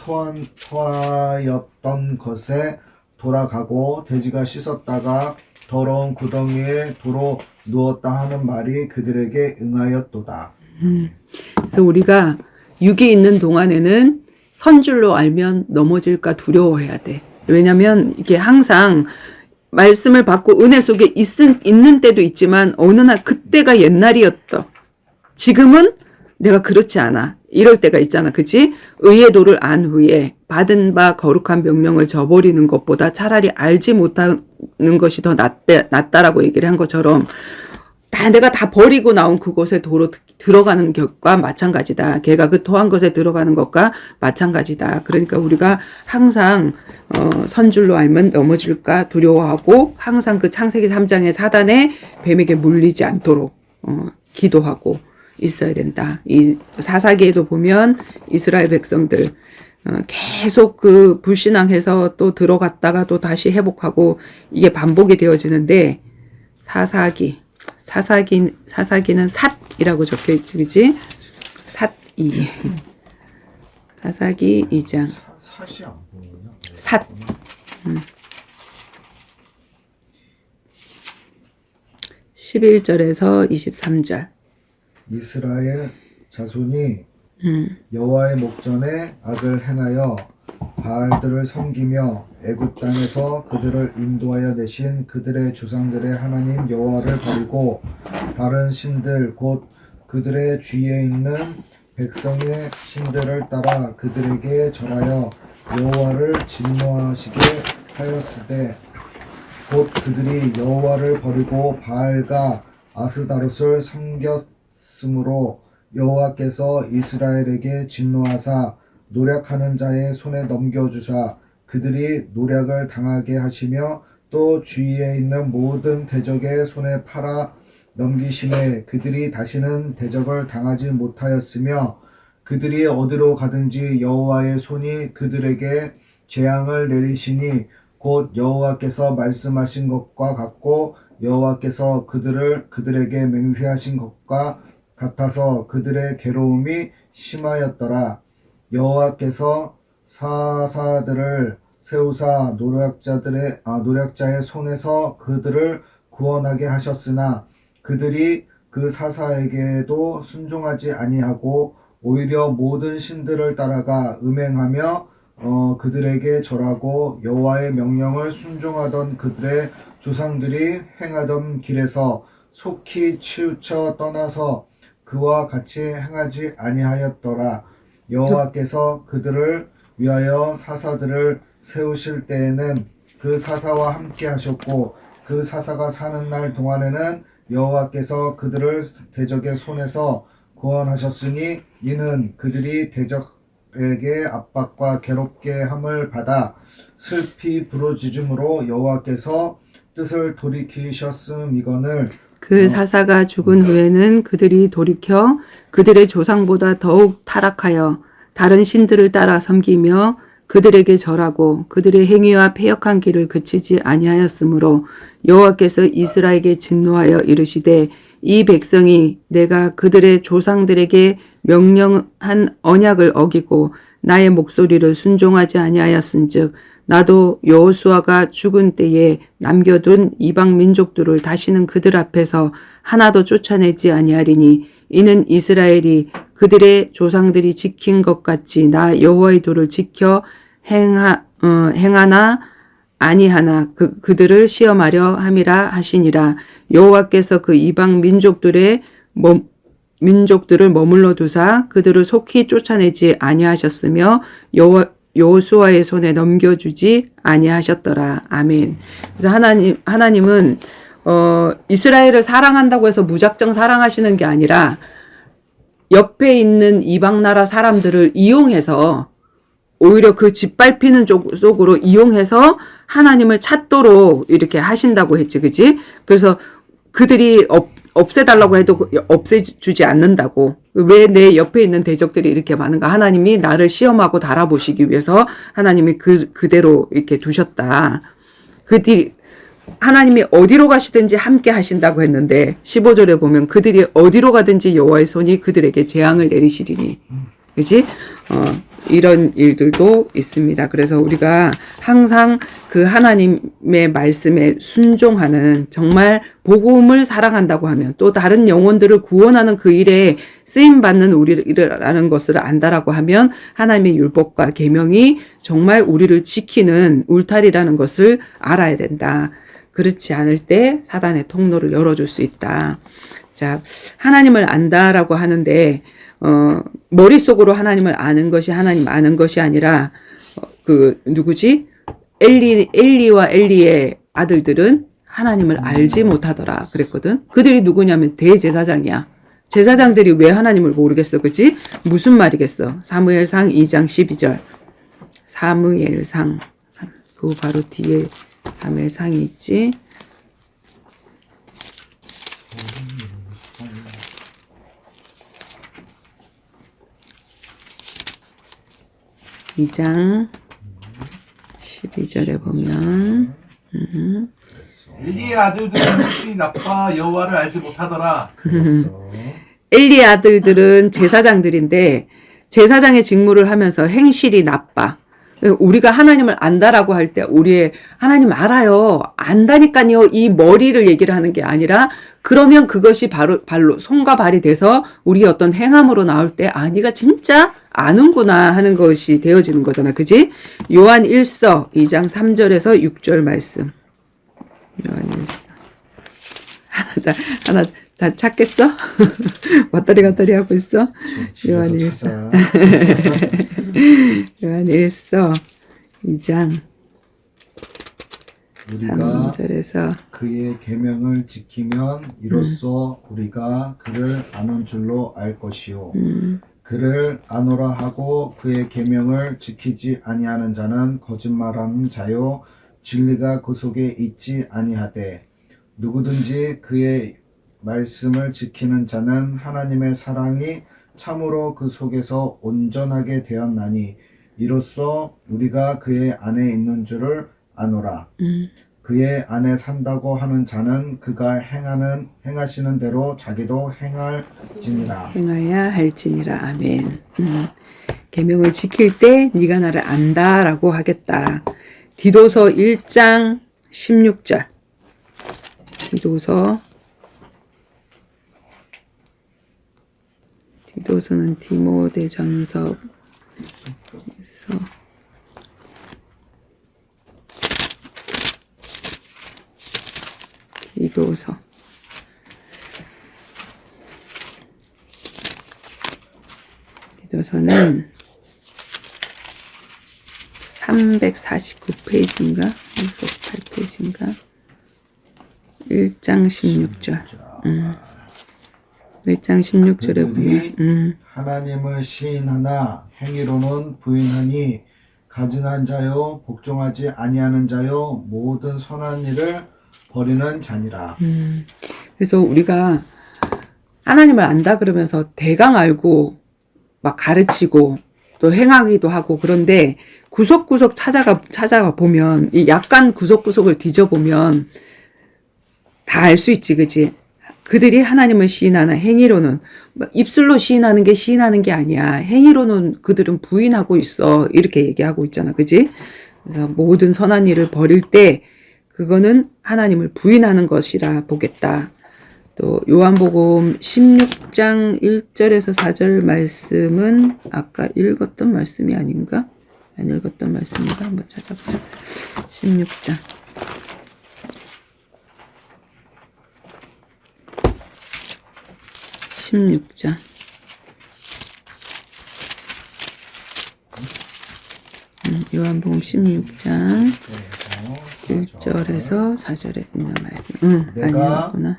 토하였던 것에 돌아가고 돼지가 씻었다가 더러운 구덩이에 도로 누웠다 하는 말이 그들에게 응하였도다. 그래서 우리가 육이 있는 동안에는 선줄로 알면 넘어질까 두려워해야 돼. 왜냐면 이게 항상 말씀을 받고 은혜 속에 있는 때도 있지만 어느 날 그때가 옛날이었다. 지금은 내가 그렇지 않아. 이럴 때가 있잖아. 그치? 의의 도를 안 후에 받은 바 거룩한 명령을 저버리는 것보다 차라리 알지 못하는 것이 더 낫다라고 얘기를 한 것처럼 내가 다 버리고 나온 그곳에 도로 들어가는 것과 마찬가지다. 걔가 그 토한 것에 들어가는 것과 마찬가지다. 그러니까 우리가 항상 선줄로 알면 넘어질까 두려워하고 항상 그 창세기 3장의 사단의 뱀에게 물리지 않도록 기도하고 있어야 된다. 이 사사기에도 보면 이스라엘 백성들 계속 그 불신앙해서 또 들어갔다가 또 다시 회복하고 이게 반복이 되어지는데 사사기는 삿이라고 적혀 있지, 그지? 삿이. 사사기 2장. 사시 안 보이냐? 삿. 11절에서 23절. 이스라엘 자손이 여호와의 목전에 악을 행하여 바알들을 섬기며 애굽 땅에서 그들을 인도하여 내신 그들의 조상들의 하나님 여호와를 버리고 다른 신들 곧 그들의 주위에 있는 백성의 신들을 따라 그들에게 절하여 여호와를 진노하시게 하였으되 곧 그들이 여호와를 버리고 바알과 아스다롯을 섬겼으므로 여호와께서 이스라엘에게 진노하사 노략하는 자의 손에 넘겨주사 그들이 노략을 당하게 하시며 또 주위에 있는 모든 대적의 손에 팔아 넘기심에 그들이 다시는 대적을 당하지 못하였으며 그들이 어디로 가든지 여호와의 손이 그들에게 재앙을 내리시니 곧 여호와께서 말씀하신 것과 같고 여호와께서 그들에게 맹세하신 것과 같아서 그들의 괴로움이 심하였더라. 여호와께서 사사들을 세우사 노략자의 손에서 그들을 구원하게 하셨으나 그들이 그 사사에게도 순종하지 아니하고 오히려 모든 신들을 따라가 음행하며 그들에게 절하고 여호와의 명령을 순종하던 그들의 조상들이 행하던 길에서 속히 치우쳐 떠나서 그와 같이 행하지 아니하였더라. 여호와께서 그들을 위하여 사사들을 세우실 때에는 그 사사와 함께 하셨고 그 사사가 사는 날 동안에는 여호와께서 그들을 대적의 손에서 구원하셨으니 이는 그들이 대적에게 압박과 괴롭게 함을 받아 슬피 부르짖음으로 여호와께서 뜻을 돌이키셨음이거늘. 그 사사가 죽은 후에는 그들이 돌이켜 그들의 조상보다 더욱 타락하여 다른 신들을 따라 섬기며 그들에게 절하고 그들의 행위와 패역한 길을 그치지 아니하였으므로 여호와께서 이스라엘에게 진노하여 이르시되 이 백성이 내가 그들의 조상들에게 명령한 언약을 어기고 나의 목소리를 순종하지 아니하였은즉 나도 여호수아가 죽은 때에 남겨둔 이방 민족들을 다시는 그들 앞에서 하나도 쫓아내지 아니하리니 이는 이스라엘이 그들의 조상들이 지킨 것 같이 나 여호와의 도를 지켜 행하나 아니하나 그들을 시험하려 함이라 하시니라. 여호와께서 그 이방 민족들을 머물러 두사 그들을 속히 쫓아내지 아니하셨으며 여호수아의 손에 넘겨주지 아니하셨더라. 아멘. 그래서 하나님은 이스라엘을 사랑한다고 해서 무작정 사랑하시는 게 아니라 옆에 있는 이방 나라 사람들을 이용해서 오히려 그 짓밟히는 쪽으로 이용해서 하나님을 찾도록 이렇게 하신다고 했지, 그지? 그래서 그들이 없애달라고 해도 없애주지 않는다고. 왜 내 옆에 있는 대적들이 이렇게 많은가? 하나님이 나를 시험하고 달아보시기 위해서 하나님이 그대로 이렇게 두셨다. 하나님이 어디로 가시든지 함께 하신다고 했는데 15절에 보면 그들이 어디로 가든지 여호와의 손이 그들에게 재앙을 내리시리니. 그지? 이런 일들도 있습니다. 그래서 우리가 항상 그 하나님의 말씀에 순종하는, 정말 복음을 사랑한다고 하면 또 다른 영혼들을 구원하는 그 일에 쓰임받는 우리라는 것을 안다라고 하면 하나님의 율법과 계명이 정말 우리를 지키는 울타리라는 것을 알아야 된다. 그렇지 않을 때 사단의 통로를 열어줄 수 있다. 자, 하나님을 안다라고 하는데 머릿속으로 하나님을 아는 것이 하나님 아는 것이 아니라 누구지? 엘리와 엘리의 아들들은 하나님을 알지 못하더라 그랬거든. 그들이 누구냐면 대제사장이야. 제사장들이 왜 하나님을 모르겠어, 그지? 무슨 말이겠어? 사무엘상 2장 12절. 사무엘상, 그 바로 뒤에 사무엘상이 있지. 이 장 12절에 보면 엘리의 아들들은 확실히 나빠 여호와를 알지 못하더라. 엘리의 아들들은 제사장들인데 제사장의 직무를 하면서 행실이 나빠. 우리가 하나님을 안다라고 할 때 우리의 하나님 알아요. 안다니까요. 이 머리를 얘기를 하는 게 아니라 그러면 그것이 발로 손과 발이 돼서 우리 어떤 행함으로 나올 때 네가 진짜 아는구나 하는 것이 되어지는 거잖아. 그지? 요한 1서 2장 3절에서 6절 말씀. 요한 1서. 하나 다 찾겠어? 왔다리 갔다리 하고 있어? 요한 1서. 요한 1서 2장 우리가 3절에서 그의 계명을 지키면 이로써 우리가 그를 아는 줄로 알 것이요 그를 아노라 하고 그의 계명을 지키지 아니하는 자는 거짓말하는 자요 진리가 그 속에 있지 아니하되 누구든지 그의 말씀을 지키는 자는 하나님의 사랑이 참으로 그 속에서 온전하게 되었나니 이로써 우리가 그의 안에 있는 줄을 아노라. 그의 안에 산다고 하는 자는 그가 행하시는 대로 자기도 행할지니라. 행하야 할지니라. 아멘. 계명을 지킬 때 네가 나를 안다라고 하겠다. 디도서 1장 16절. 디도서는 디모데전서 디도서는 349페이지인가 348페이지인가 1장 16절 1장 16절에 보면 하나님을 시인하나 행위로는 부인하니 가증한 자요 복종하지 아니하는 자요 모든 선한 일을 버리는 자니라. 그래서 우리가 하나님을 안다 그러면서 대강 알고 막 가르치고 또 행하기도 하고 그런데 구석구석 찾아가 보면 이 약간 구석구석을 뒤져보면 다 알 수 있지, 그지? 그들이 하나님을 시인하는 행위로는 입술로 시인하는 게 시인하는 게 아니야. 행위로는 그들은 부인하고 있어. 이렇게 얘기하고 있잖아. 그지? 그래서 모든 선한 일을 벌일 때 그거는 하나님을 부인하는 것이라 보겠다. 또 요한복음 16장 1절에서 4절 말씀은 아까 읽었던 말씀이 아닌가? 안 읽었던 말씀인가? 한번 찾아보자. 16장. 16장. 요한복음 16장 1절에서 4절에 있는 말씀. 내가 아니었구나.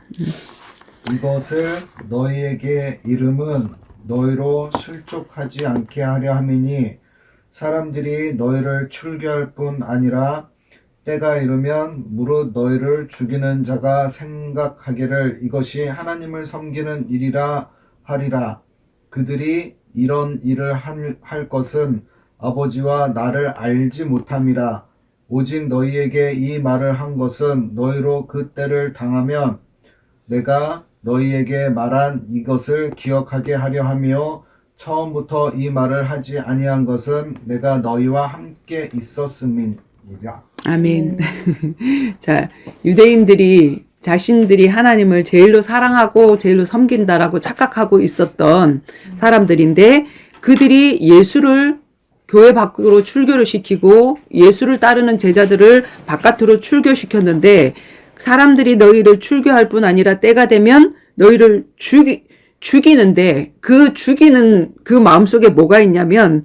이것을 너희에게 이름은 너희로 실족하지 않게 하려 함이니 사람들이 너희를 출교할 뿐 아니라 때가 이르면 무릇 너희를 죽이는 자가 생각하기를 이것이 하나님을 섬기는 일이라 하리라. 그들이 이런 일을 할 것은 아버지와 나를 알지 못함이라. 오직 너희에게 이 말을 한 것은 너희로 그 때를 당하면 내가 너희에게 말한 이것을 기억하게 하려 하며 처음부터 이 말을 하지 아니한 것은 내가 너희와 함께 있었음이니라. 아멘. 자, 유대인들이 자신들이 하나님을 제일로 사랑하고 제일로 섬긴다라고 착각하고 있었던 사람들인데 그들이 예수를 교회 밖으로 출교를 시키고 예수를 따르는 제자들을 바깥으로 출교시켰는데 사람들이 너희를 출교할 뿐 아니라 때가 되면 너희를 죽이는데 그 죽이는 그 마음속에 뭐가 있냐면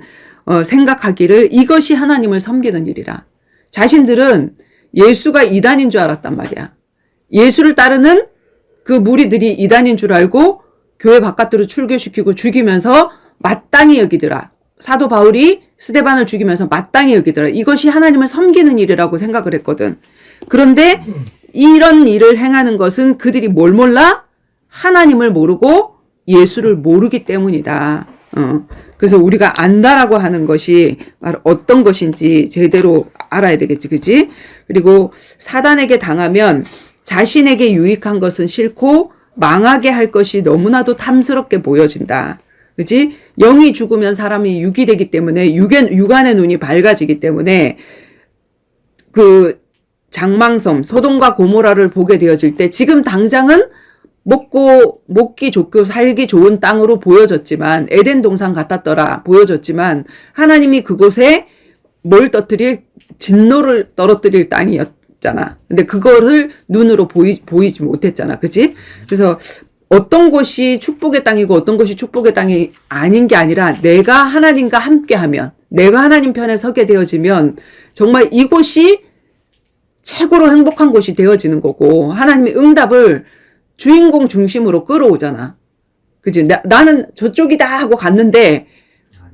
생각하기를 이것이 하나님을 섬기는 일이라. 자신들은 예수가 이단인 줄 알았단 말이야. 예수를 따르는 그 무리들이 이단인 줄 알고 교회 바깥으로 출교시키고 죽이면서 마땅히 여기더라. 사도 바울이 스데반을 죽이면서 마땅히 여기더라. 이것이 하나님을 섬기는 일이라고 생각을 했거든. 그런데 이런 일을 행하는 것은 그들이 뭘 몰라? 하나님을 모르고 예수를 모르기 때문이다. 그래서 우리가 안다라고 하는 것이 바로 어떤 것인지 제대로 알아야 되겠지, 그지? 그리고 사단에게 당하면 자신에게 유익한 것은 싫고 망하게 할 것이 너무나도 탐스럽게 보여진다. 그지? 영이 죽으면 사람이 육이 되기 때문에 육안의 눈이 밝아지기 때문에 그 장망성 소돔과 고모라를 보게 되어질 때 지금 당장은 먹기 좋고 살기 좋은 땅으로 보여졌지만 에덴 동산 같았더라 보여졌지만 하나님이 그곳에 뭘 진노를 떨어뜨릴 땅이었잖아. 근데 그거를 눈으로 보이지 못했잖아. 그치? 그래서 어떤 곳이 축복의 땅이고 어떤 곳이 축복의 땅이 아닌 게 아니라 내가 하나님과 함께하면 내가 하나님 편에 서게 되어지면 정말 이곳이 최고로 행복한 곳이 되어지는 거고 하나님의 응답을 주인공 중심으로 끌어오잖아. 그치? 나는 저쪽이다 하고 갔는데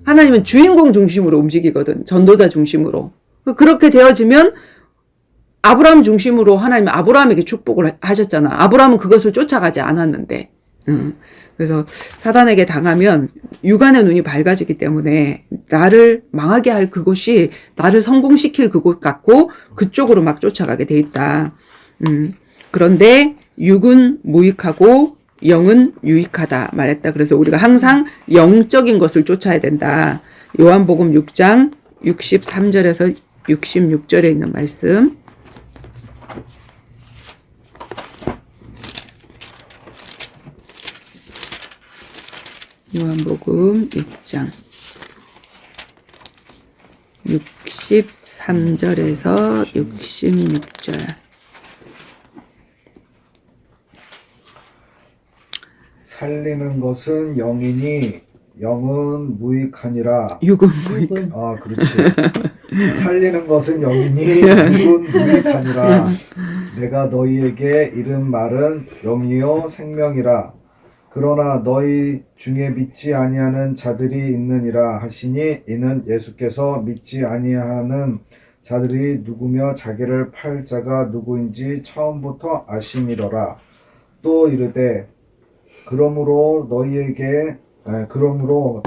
하나님은 주인공 중심으로 움직이거든. 전도자 중심으로. 그렇게 되어지면 아브라함 중심으로 하나님은 아브라함에게 축복을 하셨잖아. 아브라함은 그것을 쫓아가지 않았는데. 그래서 사단에게 당하면 육안의 눈이 밝아지기 때문에 나를 망하게 할 그곳이 나를 성공시킬 그곳 같고 그쪽으로 막 쫓아가게 돼 있다. 그런데 육은 무익하고 영은 유익하다 말했다. 그래서 우리가 항상 영적인 것을 쫓아야 된다. 요한복음 6장 63절에서 66절에 있는 말씀. 요한복음 6장 63절에서 66절. 살리는 것은 영이니 영은 무익하니라. 육은 무익. 아, 그렇지. 살리는 것은 영이니 육은 무익하니라. 내가 너희에게 이른 말은 영이요 생명이라. 그러나 너희 중에 믿지 아니하는 자들이 있느니라 하시니 이는 예수께서 믿지 아니하는 자들이 누구며 자기를 팔 자가 누구인지 처음부터 아심이로라. 또 이르되 그러므로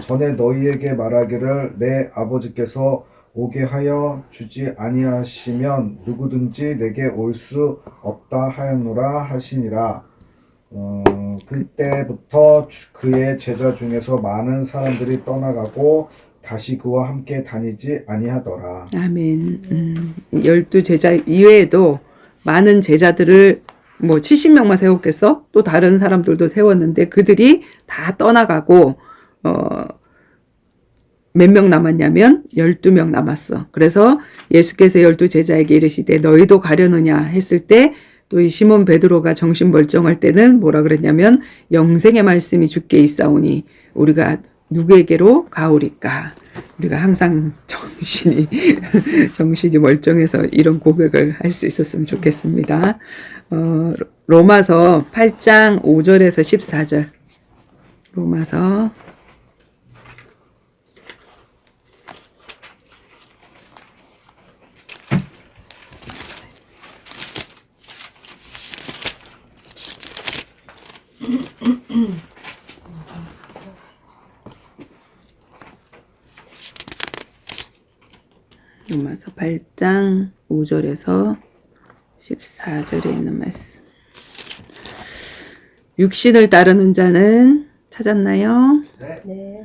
전에 너희에게 말하기를 내 아버지께서 오게 하여 주지 아니하시면 누구든지 내게 올 수 없다 하였노라 하시니라. 그때부터 그의 제자 중에서 많은 사람들이 떠나가고 다시 그와 함께 다니지 아니하더라. 아멘. 12제자 이외에도 많은 제자들을 뭐 70명만 세웠겠어? 또 다른 사람들도 세웠는데 그들이 다 떠나가고 몇 명 남았냐면 12명 남았어. 그래서 예수께서 12제자에게 이르시되 너희도 가려느냐 했을 때 또 이 시몬 베드로가 정신 멀쩡할 때는 뭐라 그랬냐면 영생의 말씀이 주께 있사오니 우리가 누구에게로 가오리까? 우리가 항상 정신이 멀쩡해서 이런 고백을 할 수 있었으면 좋겠습니다. 로마서 8장 5절에서 14절. 로마서 8장 5절에서 14절에 있는 말씀. 육신을 따르는 자는 찾았나요? 네.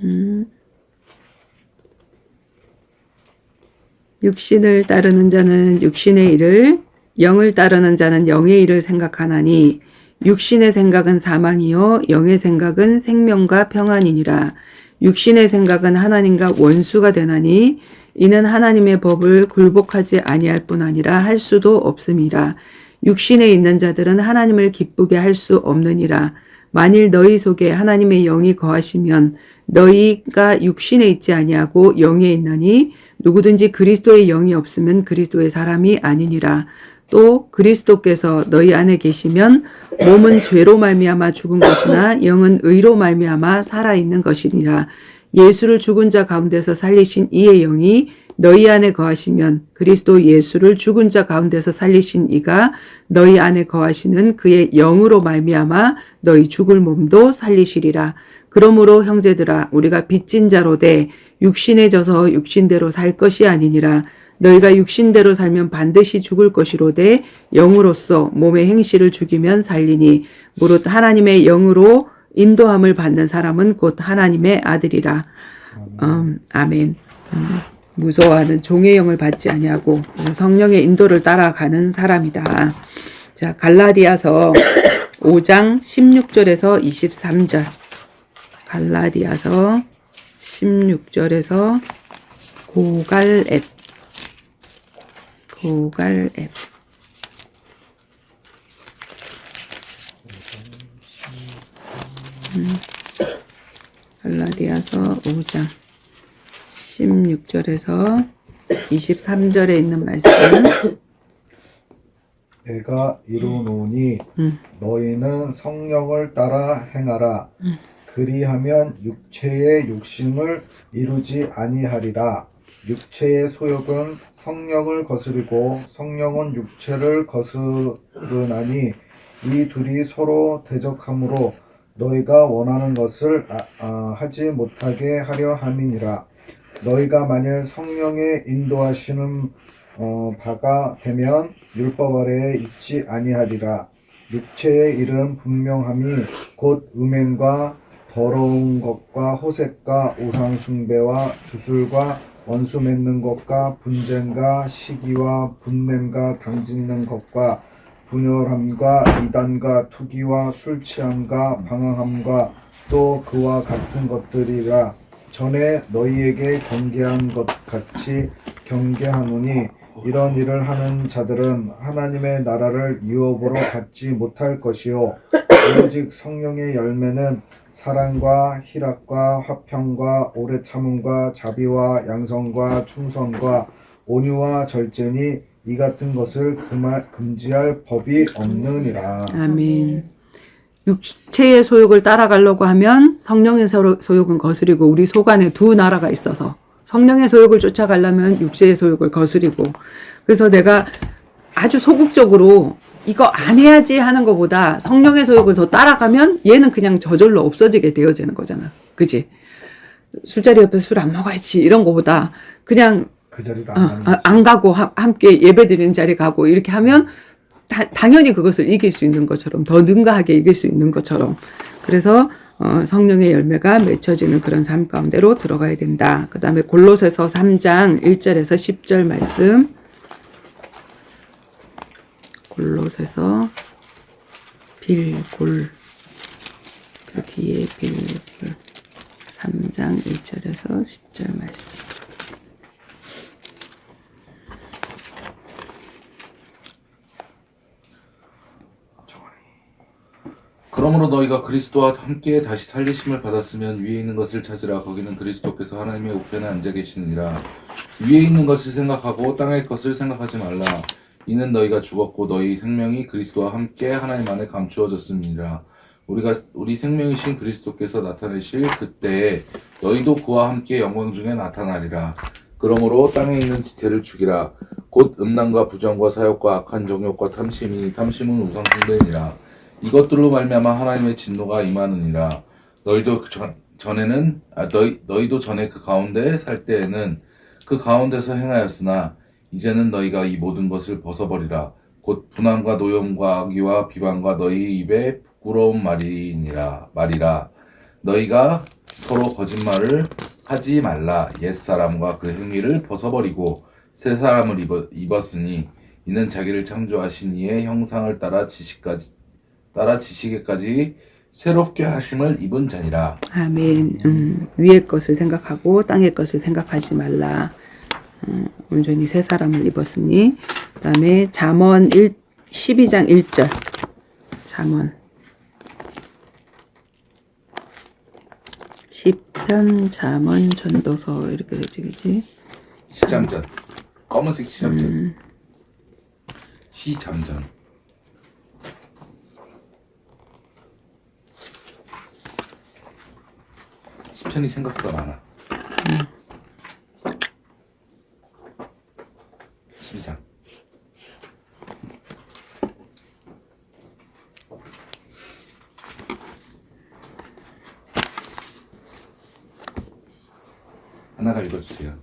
육신을 따르는 자는 육신의 일을, 영을 따르는 자는 영의 일을 생각하나니 육신의 생각은 사망이요 영의 생각은 생명과 평안이니라. 육신의 생각은 하나님과 원수가 되나니 이는 하나님의 법을 굴복하지 아니할 뿐 아니라 할 수도 없음이라. 육신에 있는 자들은 하나님을 기쁘게 할 수 없느니라. 만일 너희 속에 하나님의 영이 거하시면 너희가 육신에 있지 아니하고 영에 있나니 누구든지 그리스도의 영이 없으면 그리스도의 사람이 아니니라. 또 그리스도께서 너희 안에 계시면 몸은 죄로 말미암아 죽은 것이나 영은 의로 말미암아 살아있는 것이니라. 예수를 죽은 자 가운데서 살리신 이의 영이 너희 안에 거하시면 그리스도 예수를 죽은 자 가운데서 살리신 이가 너희 안에 거하시는 그의 영으로 말미암아 너희 죽을 몸도 살리시리라. 그러므로 형제들아 우리가 빚진 자로 돼 육신에 져서 육신대로 살 것이 아니니라. 너희가 육신대로 살면 반드시 죽을 것이로되 영으로서 몸의 행실을 죽이면 살리니 무릇 하나님의 영으로 인도함을 받는 사람은 곧 하나님의 아들이라. 아멘. 무서워하는 종의 영을 받지 아니하고 성령의 인도를 따라가는 사람이다. 자, 갈라디아서 5장 16절에서 23절. 갈라디아서 16절에서 고갈앱. 갈라디아서 5장 16절에서 23절에 있는 말씀. 내가 이루노니 너희는 성령을 따라 행하라. 그리하면 육체의 욕심을 이루지 아니하리라. 육체의 소욕은 성령을 거스리고 성령은 육체를 거스르나니 이 둘이 서로 대적하므로 너희가 원하는 것을 하지 못하게 하려 함이니라. 너희가 만일 성령의 인도하시는 바가 되면 율법 아래에 있지 아니하리라. 육체의 일은 분명함이 곧 음행과 더러운 것과 호색과 우상 숭배와 주술과 원수 맺는 것과 분쟁과 시기와 분냄과 당짓는 것과 분열함과 이단과 투기와 술 취함과 방황함과 또 그와 같은 것들이라. 전에 너희에게 경계한 것 같이 경계하노니 이런 일을 하는 자들은 하나님의 나라를 유업으로 받지 못할 것이요 오직 성령의 열매는 사랑과 희락과 화평과 오래 참음과 자비와 양성과 충성과 온유와 절제니 이 같은 것을 금지할 법이 없느니라. 아멘. 육체의 소욕을 따라가려고 하면 성령의 소욕은 거스리고 우리 속 안에 두 나라가 있어서 성령의 소욕을 쫓아가려면 육체의 소욕을 거스리고 그래서 내가 아주 소극적으로 이거 안 해야지 하는 것보다 성령의 소욕을 더 따라가면 얘는 그냥 저절로 없어지게 되어지는 거잖아. 그치? 술자리 옆에 술 안 먹어야지 이런 것보다 그냥 그 자리를 안 가는 안 가고 함께 예배 드리는 자리 가고 이렇게 하면 당연히 그것을 이길 수 있는 것처럼, 더 능가하게 이길 수 있는 것처럼. 그래서 성령의 열매가 맺혀지는 그런 삶 가운데로 들어가야 된다. 그 다음에 골로새서 3장 1절에서 10절 말씀. 골로새서 빌골, 그 뒤에 빌골 3장 1절에서 10절 말씀. 그러므로 너희가 그리스도와 함께 다시 살리심을 받았으면 위에 있는 것을 찾으라. 거기는 그리스도께서 하나님의 우편에 앉아 계시느니라. 위에 있는 것을 생각하고 땅의 것을 생각하지 말라. 이는 너희가 죽었고 너희 생명이 그리스도와 함께 하나님 안에 감추어졌습니다. 우리 생명이신 그리스도께서 나타내실 그때에 너희도 그와 함께 영광 중에 나타나리라. 그러므로 땅에 있는 지체를 죽이라. 곧 음란과 부정과 사욕과 악한 정욕과 탐심이 탐심은 우상 숭배니라. 이것들로 말미암아 하나님의 진노가 임하느니라. 너희도 전에 그 가운데 살 때에는 그 가운데서 행하였으나 이제는 너희가 이 모든 것을 벗어버리라. 곧 분함과 노염과 악의와 비방과 너희 입에 부끄러운 말이라. 너희가 서로 거짓말을 하지 말라. 옛사람과 그 행위를 벗어버리고 새 사람을 입었으니 이는 자기를 창조하신 이의 형상을 따라 지식에까지 새롭게 하심을 입은 자니라. 아멘. 위의 것을 생각하고 땅의 것을 생각하지 말라. 온전히 새 사람을 입었으니. 그 다음에 잠언 12장 1절. 잠언. 시편, 잠언, 전도서 이렇게 되지, 그치? 시잠전. 검은색 시잠전. 시잠전. 시편이 생각보다 많아. 12장. 하나가 읽어주세요.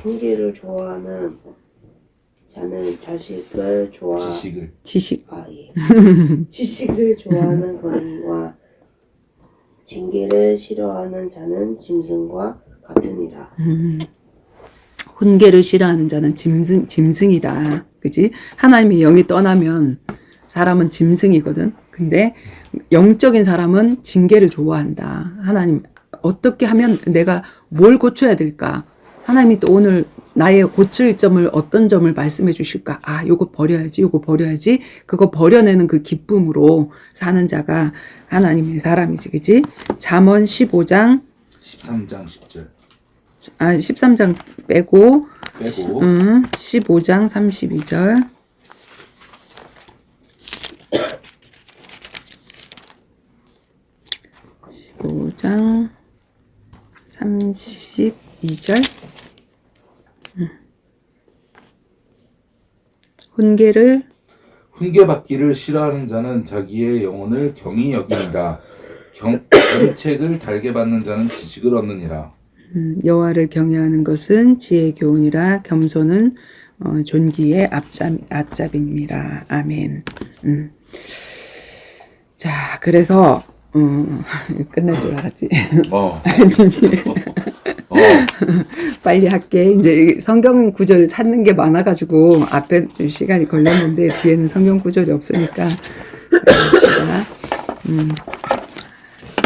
훈계를 좋아하는 자는 자식을 지식. 지식을 좋아하는 거리와 징계를 싫어하는 자는 짐승과 같으니라. 훈계를 싫어하는 자는 짐승이다. 그지? 하나님의 영이 떠나면 사람은 짐승이거든. 근데 영적인 사람은 징계를 좋아한다. 하나님, 어떻게 하면 내가 뭘 고쳐야 될까? 하나님이 또 오늘 나의 고칠 점을, 어떤 점을 말씀해 주실까? 아, 요거 버려야지, 요거 버려야지. 그거 버려내는 그 기쁨으로 사는 자가 하나님의 사람이지, 그지? 잠언 15장 13장 10절. 13장 빼고 15장 32절. 15장 32절. 훈계받기를 싫어하는 자는 자기의 영혼을 경히 여기니라. 경책을 달게 받는 자는 지식을 얻느니라. 여호와를 경외하는 것은 지혜의 교훈이라. 겸손은 존귀의 앞잡임이라. 아멘. 자, 그래서 끝날 줄 알았지. 빨리 할게. 이제 성경 구절 찾는 게 많아가지고 앞에 시간이 걸렸는데 뒤에는 성경 구절이 없으니까.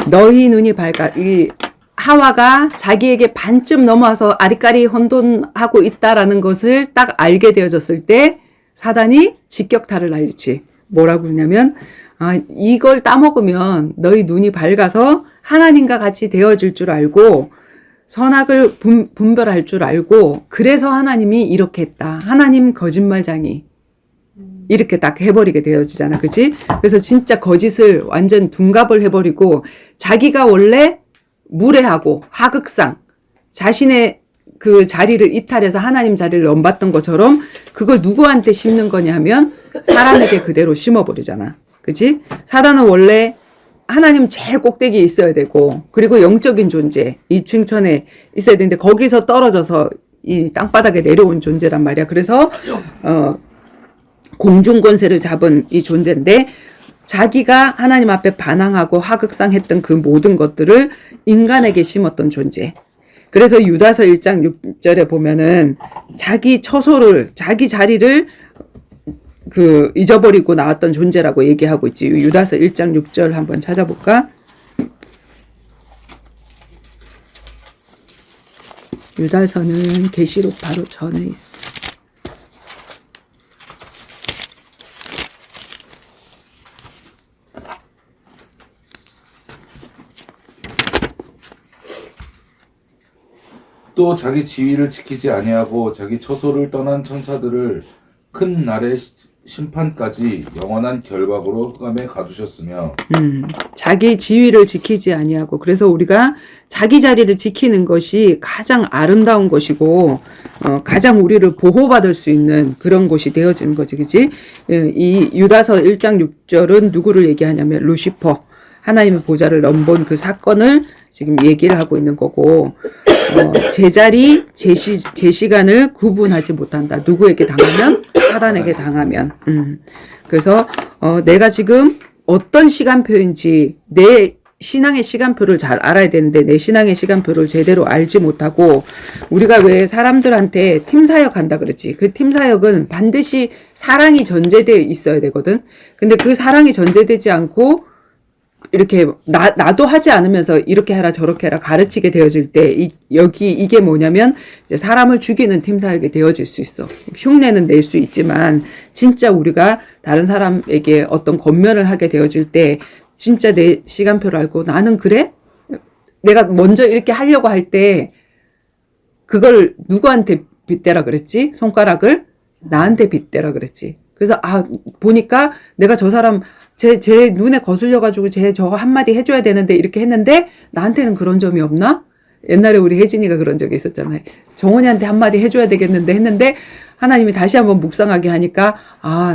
너희 눈이 밝아. 이 하와가 자기에게 반쯤 넘어와서 아리까리 혼돈하고 있다라는 것을 딱 알게 되어졌을 때 사단이 직격탄을 날리지. 뭐라고 그러냐면, 이걸 따먹으면 너희 눈이 밝아서 하나님과 같이 되어질 줄 알고 선악을 분별할 줄 알고, 그래서 하나님이 이렇게 했다. 하나님 거짓말장이 이렇게 딱 해버리게 되어지잖아. 그치? 그래서 진짜 거짓을 완전 둔갑을 해버리고 자기가 원래 무례하고 하극상, 자신의 그 자리를 이탈해서 하나님 자리를 넘봤던 것처럼 그걸 누구한테 심는 거냐 하면 사람에게 그대로 심어버리잖아. 그치? 사단은 원래 하나님 제일 꼭대기에 있어야 되고, 그리고 영적인 존재 2층 천에 있어야 되는데 거기서 떨어져서 이 땅바닥에 내려온 존재란 말이야. 그래서 공중 권세를 잡은 이 존재인데 자기가 하나님 앞에 반항하고 하극상했던 그 모든 것들을 인간에게 심었던 존재. 그래서 유다서 1장 6절에 보면은 자기 처소를, 자기 자리를 잊어버리고 나왔던 존재라고 얘기하고 있지. 유다서 1장 6절 한번 찾아볼까? 유다서는 계시록 바로 전에 있어. 또 자기 지위를 지키지 아니하고 자기 처소를 떠난 천사들을 큰 날의 심판까지 영원한 결박으로 흑암에 가두셨으며 자기 지위를 지키지 아니하고 그래서 우리가 자기 자리를 지키는 것이 가장 아름다운 것이고 가장 우리를 보호받을 수 있는 그런 곳이 되어지는 거지, 그치? 이 유다서 1장 6절은 누구를 얘기하냐면 루시퍼, 하나님의 보좌를 넘본 그 사건을 지금 얘기를 하고 있는 거고 제자리, 제 시간을 구분하지 못한다. 누구에게 당하면? 사단에게 당하면. 그래서 내가 지금 어떤 시간표인지 내 신앙의 시간표를 잘 알아야 되는데 내 신앙의 시간표를 제대로 알지 못하고 우리가 왜 사람들한테 팀사역 한다 그랬지. 그 팀사역은 반드시 사랑이 전제되어 있어야 되거든. 근데 그 사랑이 전제되지 않고 이렇게 나도 하지 않으면서 이렇게 해라 저렇게 해라 가르치게 되어질 때 이게 뭐냐면 이제 사람을 죽이는 팀사역이 되어질 수 있어. 흉내는 낼 수 있지만 진짜 우리가 다른 사람에게 어떤 권면을 하게 되어질 때 진짜 내 시간표를 알고 나는 그래? 내가 먼저 이렇게 하려고 할 때 그걸 누구한테 빗대라 그랬지? 손가락을 나한테 빗대라 그랬지. 그래서 보니까 내가 저 사람 제 눈에 거슬려가지고 쟤 저거 한마디 해줘야 되는데 이렇게 했는데 나한테는 그런 점이 없나? 옛날에 우리 혜진이가 그런 적이 있었잖아요. 정원이한테 한마디 해줘야 되겠는데 했는데 하나님이 다시 한번 묵상하게 하니까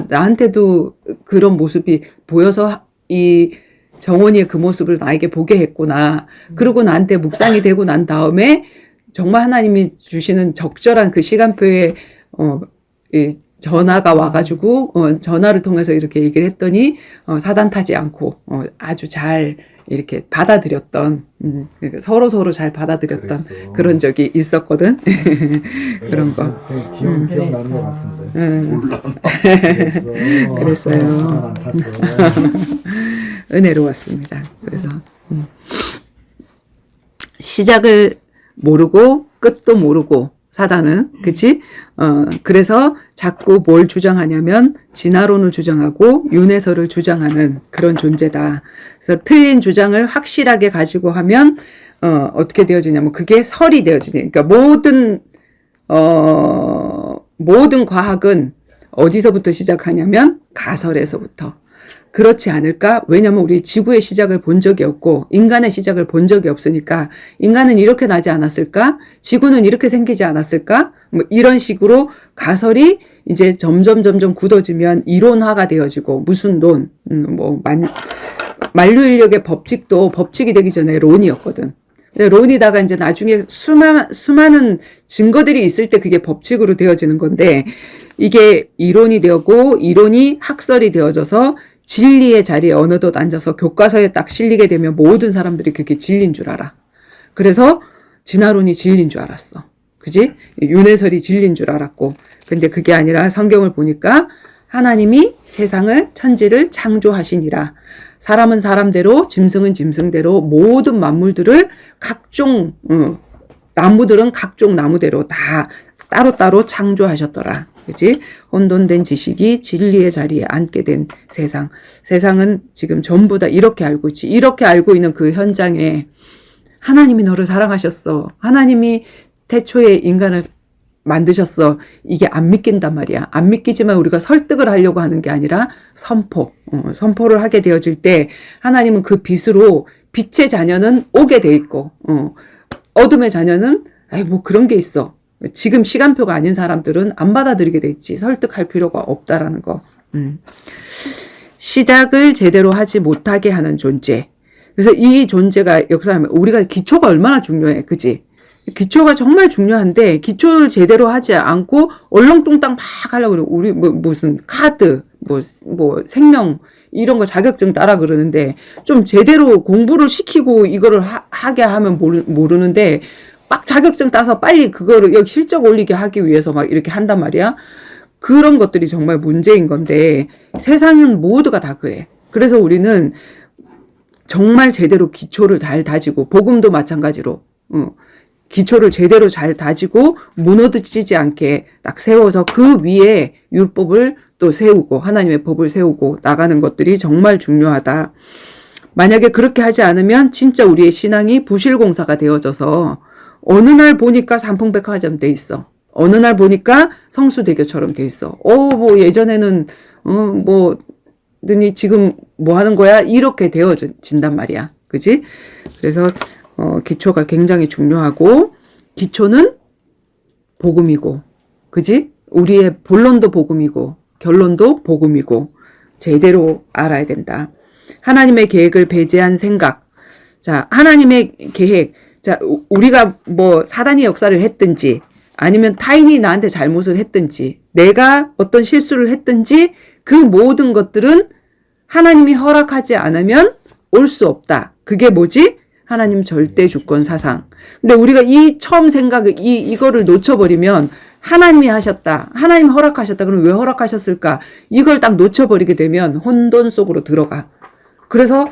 나한테도 그런 모습이 보여서 이 정원이의 그 모습을 나에게 보게 했구나. 그리고 나한테 묵상이 되고 난 다음에 정말 하나님이 주시는 적절한 그 시간표에 전화가 와가지고 전화를 통해서 이렇게 얘기를 했더니 사단 타지 않고 아주 잘 이렇게 받아들였던 서로 잘 받아들였던 그랬어. 그런 적이 있었거든. 그런 거. 기억나는 것 같은데. 그랬어요. 사단 안 탔어. 은혜로웠습니다. 그래서 시작을 모르고 끝도 모르고 사단은 그치? 그래서 자꾸 뭘 주장하냐면 진화론을 주장하고 윤회설을 주장하는 그런 존재다. 그래서 틀린 주장을 확실하게 가지고 하면 어떻게 되어지냐면 그게 설이 되어지지. 그러니까 모든 과학은 어디서부터 시작하냐면 가설에서부터. 그렇지 않을까? 왜냐면 우리 지구의 시작을 본 적이 없고 인간의 시작을 본 적이 없으니까 인간은 이렇게 나지 않았을까? 지구는 이렇게 생기지 않았을까? 뭐 이런 식으로 가설이 이제 점점 굳어지면 이론화가 되어지고 무슨 론, 만류인력의 법칙도 법칙이 되기 전에 론이었거든. 론이다가 이제 나중에 수많은 증거들이 있을 때 그게 법칙으로 되어지는 건데 이게 이론이 되고 이론이 학설이 되어져서 진리의 자리에 어느덧 앉아서 교과서에 딱 실리게 되면 모든 사람들이 그게 진리인 줄 알아. 그래서 진화론이 진리인 줄 알았어. 그지? 윤회설이 진리인 줄 알았고. 근데 그게 아니라 성경을 보니까 하나님이 세상을 천지를 창조하시니라. 사람은 사람대로 짐승은 짐승대로 모든 만물들을 각종 나무들은 각종 나무대로 다 따로따로 창조하셨더라. 그치? 혼돈된 지식이 진리의 자리에 앉게 된 세상. 세상은 지금 전부 다 이렇게 알고 있지. 이렇게 알고 있는 그 현장에 하나님이 너를 사랑하셨어. 하나님이 태초에 인간을 만드셨어. 이게 안 믿긴단 말이야. 안 믿기지만 우리가 설득을 하려고 하는 게 아니라 선포를 하게 되어질 때 하나님은 그 빛으로 빛의 자녀는 오게 돼 있고 어둠의 자녀는 뭐 그런 게 있어. 지금 시간표가 아닌 사람들은 안 받아들이게 돼 있지. 설득할 필요가 없다라는 거. 시작을 제대로 하지 못하게 하는 존재. 그래서 이 존재가 역사하면 우리가 기초가 얼마나 중요해. 그지? 기초가 정말 중요한데 기초를 제대로 하지 않고 얼렁뚱땅 막 하려고 그래. 우리 무슨 카드 뭐 생명 이런 거 자격증 따라 그러는데 좀 제대로 공부를 시키고 이거를 하게 하면 모르는데 막 자격증 따서 빨리 그거를 여기 실적 올리게 하기 위해서 막 이렇게 한단 말이야. 그런 것들이 정말 문제인 건데 세상은 모두가 다 그래. 그래서 우리는 정말 제대로 기초를 잘 다지고 복음도 마찬가지로 기초를 제대로 잘 다지고 무너지지 않게 딱 세워서 그 위에 율법을 또 세우고 하나님의 법을 세우고 나가는 것들이 정말 중요하다. 만약에 그렇게 하지 않으면 진짜 우리의 신앙이 부실공사가 되어져서 어느 날 보니까 삼풍백화점 돼 있어. 어느 날 보니까 성수대교처럼 돼 있어. 뭐 예전에는 니 지금 뭐 하는 거야? 이렇게 되어진단 말이야. 그지? 그래서 기초가 굉장히 중요하고 기초는 복음이고 그지? 우리의 본론도 복음이고 결론도 복음이고 제대로 알아야 된다. 하나님의 계획을 배제한 생각. 자, 하나님의 계획. 자, 우리가 뭐 사단이 역사를 했든지 아니면 타인이 나한테 잘못을 했든지 내가 어떤 실수를 했든지 그 모든 것들은 하나님이 허락하지 않으면 올 수 없다. 그게 뭐지? 하나님 절대 주권 사상. 근데 우리가 이 처음 생각을 이거를 놓쳐버리면 하나님이 하셨다. 하나님 허락하셨다. 그럼 왜 허락하셨을까? 이걸 딱 놓쳐버리게 되면 혼돈 속으로 들어가. 그래서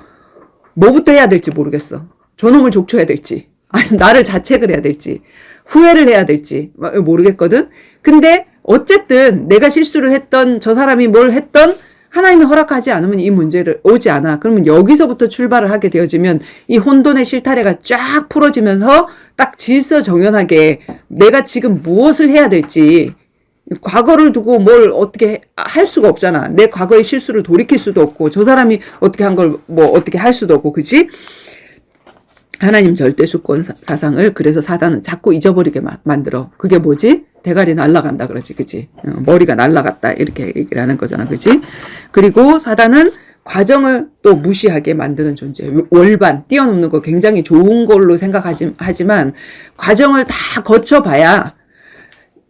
뭐부터 해야 될지 모르겠어. 저놈을 족쳐야 될지 아니면 나를 자책을 해야 될지 후회를 해야 될지 모르겠거든. 근데 어쨌든 내가 실수를 했던 저 사람이 뭘 했던 하나님이 허락하지 않으면 이 문제를 오지 않아. 그러면 여기서부터 출발을 하게 되어지면 이 혼돈의 실타래가 쫙 풀어지면서 딱 질서정연하게 내가 지금 무엇을 해야 될지 과거를 두고 뭘 어떻게 할 수가 없잖아. 내 과거의 실수를 돌이킬 수도 없고 저 사람이 어떻게 한 걸 뭐 어떻게 할 수도 없고 그치? 하나님 절대 주권 사상을 그래서 사단은 자꾸 잊어버리게 만들어. 그게 뭐지? 대가리 날아간다 그러지, 그치? 머리가 날아갔다 이렇게 얘기를 하는 거잖아, 그치? 그리고 사단은 과정을 또 무시하게 만드는 존재. 월반 뛰어넘는 거 굉장히 좋은 걸로 생각하지만 과정을 다 거쳐봐야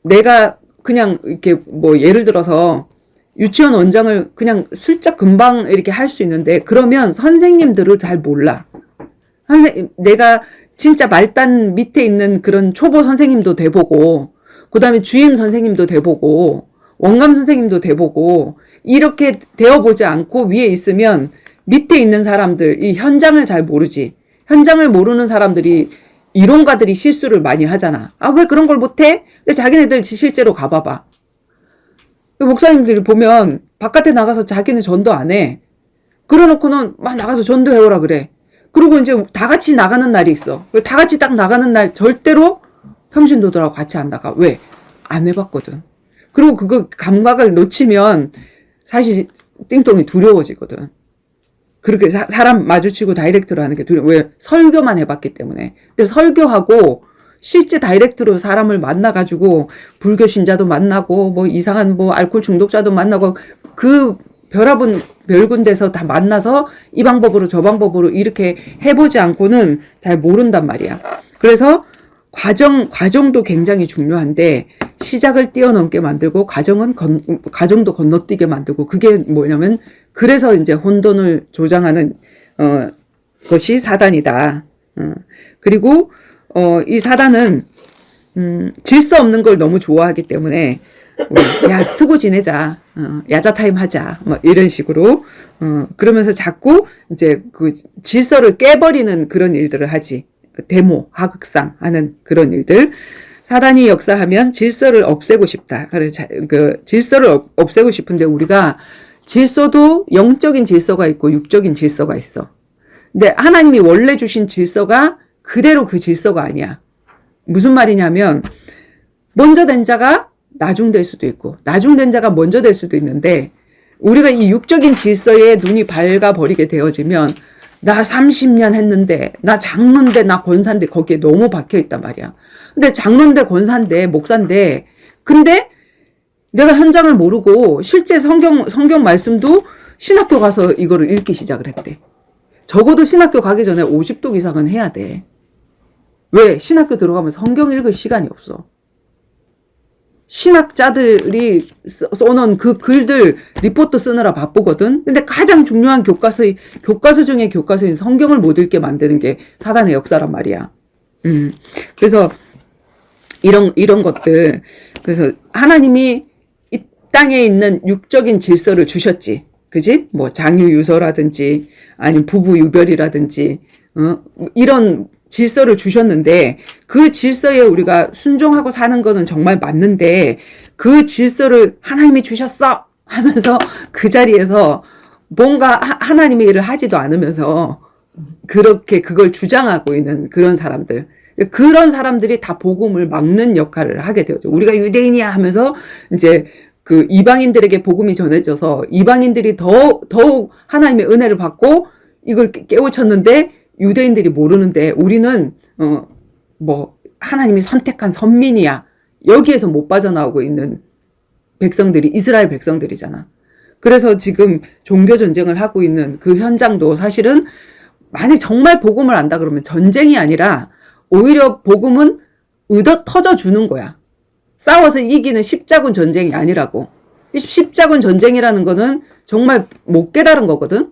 내가 그냥 이렇게 뭐 예를 들어서 유치원 원장을 그냥 슬쩍 금방 이렇게 할 수 있는데 그러면 선생님들을 잘 몰라. 내가 진짜 말단 밑에 있는 그런 초보 선생님도 돼보고 그 다음에 주임 선생님도 돼보고 원감 선생님도 돼보고 이렇게 되어보지 않고 위에 있으면 밑에 있는 사람들 이 현장을 잘 모르지. 현장을 모르는 사람들이 이론가들이 실수를 많이 하잖아. 아, 왜 그런 걸 못해? 근데 자기네들 실제로 가봐봐. 목사님들이 보면 바깥에 나가서 자기는 전도 안 해. 그러놓고는 막 나가서 전도해오라 그래. 그리고 이제 다 같이 나가는 날이 있어. 다 같이 딱 나가는 날 절대로 평신도들하고 같이 안 나가. 왜? 안 해봤거든. 그리고 그거 감각을 놓치면 사실 띵똥이 두려워지거든. 그렇게 사람 마주치고 다이렉트로 하는 게 두려워. 왜? 설교만 해봤기 때문에. 근데 설교하고 실제 다이렉트로 사람을 만나가지고 불교 신자도 만나고 뭐 이상한 뭐 알코올 중독자도 만나고 그 별합은 별군데서 다 만나서 이 방법으로 저 방법으로 이렇게 해보지 않고는 잘 모른단 말이야. 그래서 과정도 굉장히 중요한데 시작을 뛰어넘게 만들고 과정도 건너뛰게 만들고 그게 뭐냐면 그래서 이제 혼돈을 조장하는 것이 사단이다. 그리고 이 사단은 질서 없는 걸 너무 좋아하기 때문에 야 트고 지내자, 야자 타임 하자, 뭐 이런 식으로 그러면서 자꾸 이제 그 질서를 깨버리는 그런 일들을 하지. 데모, 하극상 하는 그런 일들. 사단이 역사하면 질서를 없애고 싶다. 그래서 그 질서를 없애고 싶은데 우리가 질서도 영적인 질서가 있고 육적인 질서가 있어. 근데 하나님이 원래 주신 질서가 그대로 그 질서가 아니야. 무슨 말이냐면 먼저 된 자가 나중될 수도 있고 나중된 자가 먼저 될 수도 있는데 우리가 이 육적인 질서에 눈이 밝아버리게 되어지면 나 30년 했는데 나 장로인데 나 권사인데 거기에 너무 박혀있단 말이야. 근데 장로인데 권사인데 목사인데 근데 내가 현장을 모르고 실제 성경 말씀도 신학교 가서 이거를 읽기 시작을 했대. 적어도 신학교 가기 전에 50독 이상은 해야 돼. 왜? 신학교 들어가면 성경 읽을 시간이 없어. 신학자들이 써놓은 그 글들 리포트 쓰느라 바쁘거든. 근데 가장 중요한 교과서 중에 교과서인 성경을 못 읽게 만드는 게 사단의 역사란 말이야. 그래서 이런 것들. 그래서 하나님이 이 땅에 있는 육적인 질서를 주셨지. 그지? 뭐 장유유서라든지 아니면 부부유별이라든지 이런 질서를 주셨는데 그 질서에 우리가 순종하고 사는 거는 정말 맞는데 그 질서를 하나님이 주셨어 하면서 그 자리에서 뭔가 하나님의 일을 하지도 않으면서 그렇게 그걸 주장하고 있는 그런 사람들이 다 복음을 막는 역할을 하게 되었죠. 우리가 유대인이야 하면서 이제 그 이방인들에게 복음이 전해져서 이방인들이 더욱 하나님의 은혜를 받고 이걸 깨우쳤는데 유대인들이 모르는데 우리는 뭐 하나님이 선택한 선민이야. 여기에서 못 빠져나오고 있는 백성들이 이스라엘 백성들이잖아. 그래서 지금 종교 전쟁을 하고 있는 그 현장도 사실은 만약 정말 복음을 안다 그러면 전쟁이 아니라 오히려 복음은 의도 터져 주는 거야. 싸워서 이기는 십자군 전쟁이 아니라고. 십자군 전쟁이라는 거는 정말 못 깨달은 거거든.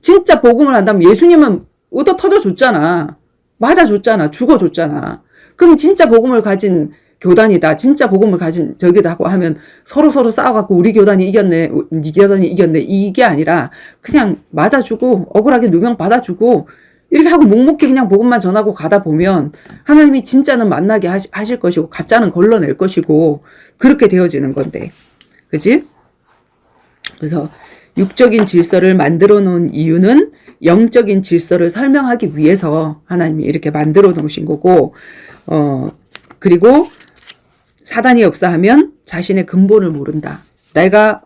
진짜 복음을 한다면 예수님은 의도 터져줬잖아. 맞아줬잖아. 죽어줬잖아. 그럼 진짜 복음을 가진 교단이다. 진짜 복음을 가진 저기다 하고 하면 서로 싸워갖고 우리 교단이 이겼네. 네 교단이 이겼네. 이게 아니라 그냥 맞아주고 억울하게 누명 받아주고 이렇게 하고 묵묵히 그냥 복음만 전하고 가다 보면 하나님이 진짜는 만나게 하실 것이고 가짜는 걸러낼 것이고 그렇게 되어지는 건데. 그지? 그래서 육적인 질서를 만들어 놓은 이유는 영적인 질서를 설명하기 위해서 하나님이 이렇게 만들어 놓으신 거고, 그리고 사단이 역사하면 자신의 근본을 모른다. 내가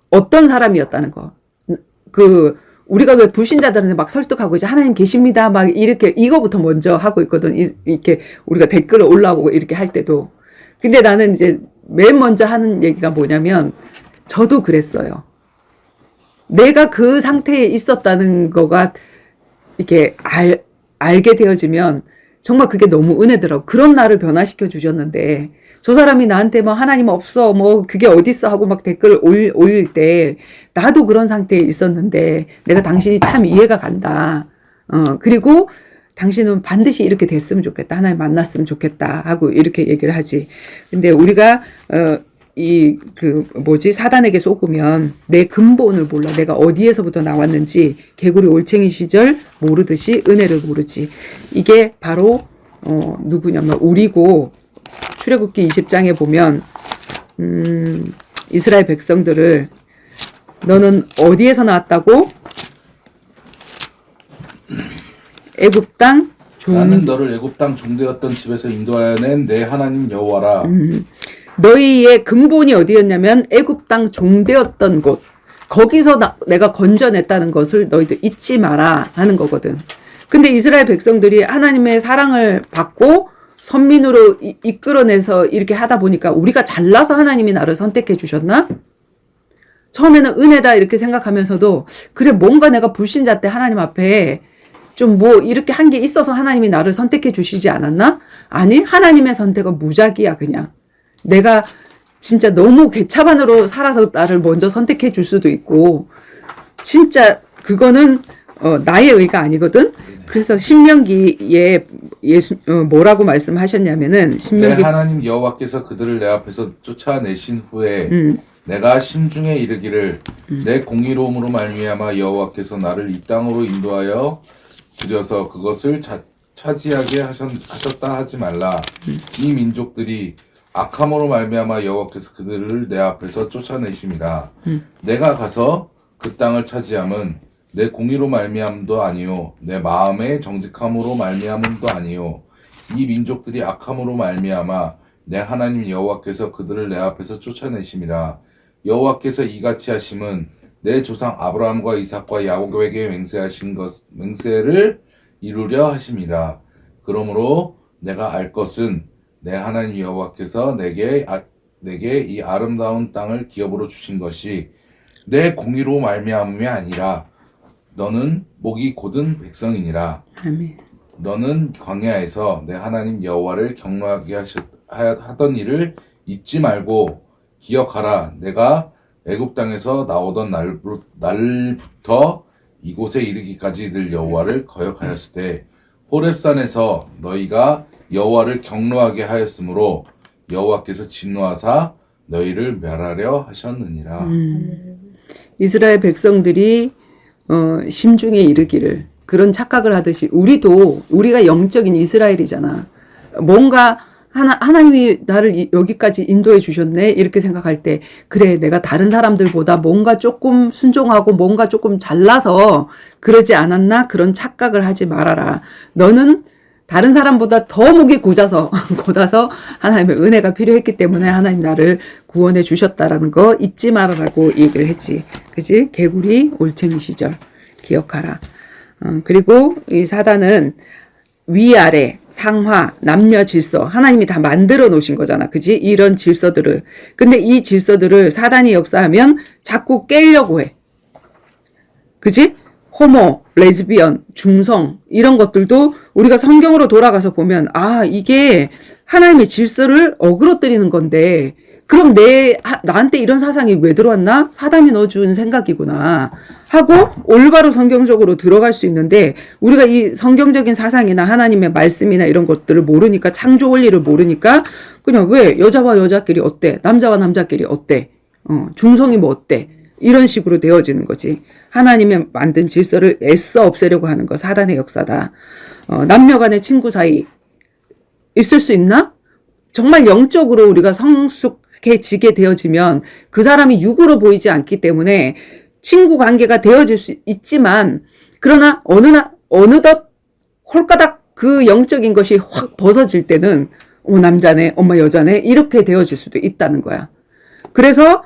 어떤 사람이었다는 거. 우리가 왜 불신자들한테 막 설득하고 이제 하나님 계십니다. 막 이렇게 이거부터 먼저 하고 있거든. 이렇게 우리가 댓글을 올라오고 이렇게 할 때도. 근데 나는 이제 맨 먼저 하는 얘기가 뭐냐면 저도 그랬어요. 내가 그 상태에 있었다는 거가 이렇게 알게 되어지면 정말 그게 너무 은혜더라고. 그런 나를 변화시켜 주셨는데 저 사람이 나한테 뭐 하나님 없어 뭐 그게 어딨어 하고 막 댓글 올릴 때 나도 그런 상태에 있었는데 내가 당신이 참 이해가 간다. 그리고 당신은 반드시 이렇게 됐으면 좋겠다. 하나님 만났으면 좋겠다 하고 이렇게 얘기를 하지. 근데 우리가 사단에게 속으면 내 근본을 몰라. 내가 어디에서부터 나왔는지 개구리 올챙이 시절 모르듯이 은혜를 모르지. 이게 바로 누구냐면 우리고 출애굽기 20장에 보면 이스라엘 백성들을 너는 어디에서 나왔다고? 애굽 땅 나는 너를 애굽 땅 종되었던 집에서 인도하여 낸 내 하나님 여호와라. 너희의 근본이 어디였냐면 애굽 땅 종되었던 곳. 거기서 내가 건져냈다는 것을 너희들 잊지 마라 하는 거거든. 근데 이스라엘 백성들이 하나님의 사랑을 받고 선민으로 이끌어내서 이렇게 하다 보니까 우리가 잘나서 하나님이 나를 선택해 주셨나? 처음에는 은혜다 이렇게 생각하면서도 그래 뭔가 내가 불신자 때 하나님 앞에 좀 뭐 이렇게 한 게 있어서 하나님이 나를 선택해 주시지 않았나? 아니 하나님의 선택은 무작위야 그냥. 내가 진짜 너무 개차반으로 살아서 나를 먼저 선택해 줄 수도 있고 진짜 그거는 나의 의가 아니거든. 그래서 신명기에 뭐라고 말씀하셨냐면은 신명기 내 하나님 여호와께서 그들을 내 앞에서 쫓아내신 후에 내가 심중에 이르기를 내 공의로움으로 말미암아 여호와께서 나를 이 땅으로 인도하여 들여서 그것을 차지하게 하셨다 하지 말라. 이 민족들이 악함으로 말미암아 여호와께서 그들을 내 앞에서 쫓아내심이라. 내가 가서 그 땅을 차지함은 내 공의로 말미암도 아니요 내 마음의 정직함으로 말미암음도 아니요 이 민족들이 악함으로 말미암아 내 하나님 여호와께서 그들을 내 앞에서 쫓아내심이라. 여호와께서 이같이 하심은 내 조상 아브라함과 이삭과 야곱에게 맹세하신 맹세를 이루려 하심이라. 그러므로 내가 알 것은 내 하나님 여호와께서 내게 이 아름다운 땅을 기업으로 주신 것이 내 공의로 말미암음이 아니라 너는 목이 곧은 백성이니라. 아멘. 너는 광야에서 내 하나님 여호와를 경노하게 하던 일을 잊지 말고 기억하라. 내가 애굽 땅에서 나오던 날부터 이곳에 이르기까지 늘 여호와를 거역하였을 때 호렙산에서 너희가 여호와를 경노하게 하였으므로 여호와께서 진노하사 너희를 멸하려 하셨느니라. 이스라엘 백성들이 심중에 이르기를 그런 착각을 하듯이 우리가 영적인 이스라엘이잖아. 뭔가 하나님이 나를 여기까지 인도해 주셨네 이렇게 생각할 때 그래 내가 다른 사람들보다 뭔가 조금 순종하고 뭔가 조금 잘나서 그러지 않았나 그런 착각을 하지 말아라. 너는 다른 사람보다 더 목이 곧아서 하나님의 은혜가 필요했기 때문에 하나님 나를 구원해 주셨다라는 거 잊지 말아라고 얘기를 했지. 그지? 개구리 올챙이 시절 기억하라. 그리고 이 사단은 위아래 상하 남녀 질서 하나님이 다 만들어 놓으신 거잖아. 그지? 이런 질서들을. 근데 이 질서들을 사단이 역사하면 자꾸 깨려고 해. 그지? 호모, 레즈비언, 중성 이런 것들도 우리가 성경으로 돌아가서 보면 아 이게 하나님의 질서를 어그러뜨리는 건데 그럼 나한테 이런 사상이 왜 들어왔나? 사단이 넣어준 생각이구나 하고 올바로 성경적으로 들어갈 수 있는데 우리가 이 성경적인 사상이나 하나님의 말씀이나 이런 것들을 모르니까 창조 원리를 모르니까 그냥 왜 여자와 여자끼리 어때? 남자와 남자끼리 어때? 중성이 뭐 어때? 이런 식으로 되어지는 거지. 하나님의 만든 질서를 애써 없애려고 하는 거 사단의 역사다. 남녀 간의 친구 사이 있을 수 있나? 정말 영적으로 우리가 성숙해지게 되어지면 그 사람이 육으로 보이지 않기 때문에 친구 관계가 되어질 수 있지만 그러나 어느덧 홀가닥 그 영적인 것이 확 벗어질 때는 남자네, 엄마 여자네 이렇게 되어질 수도 있다는 거야. 그래서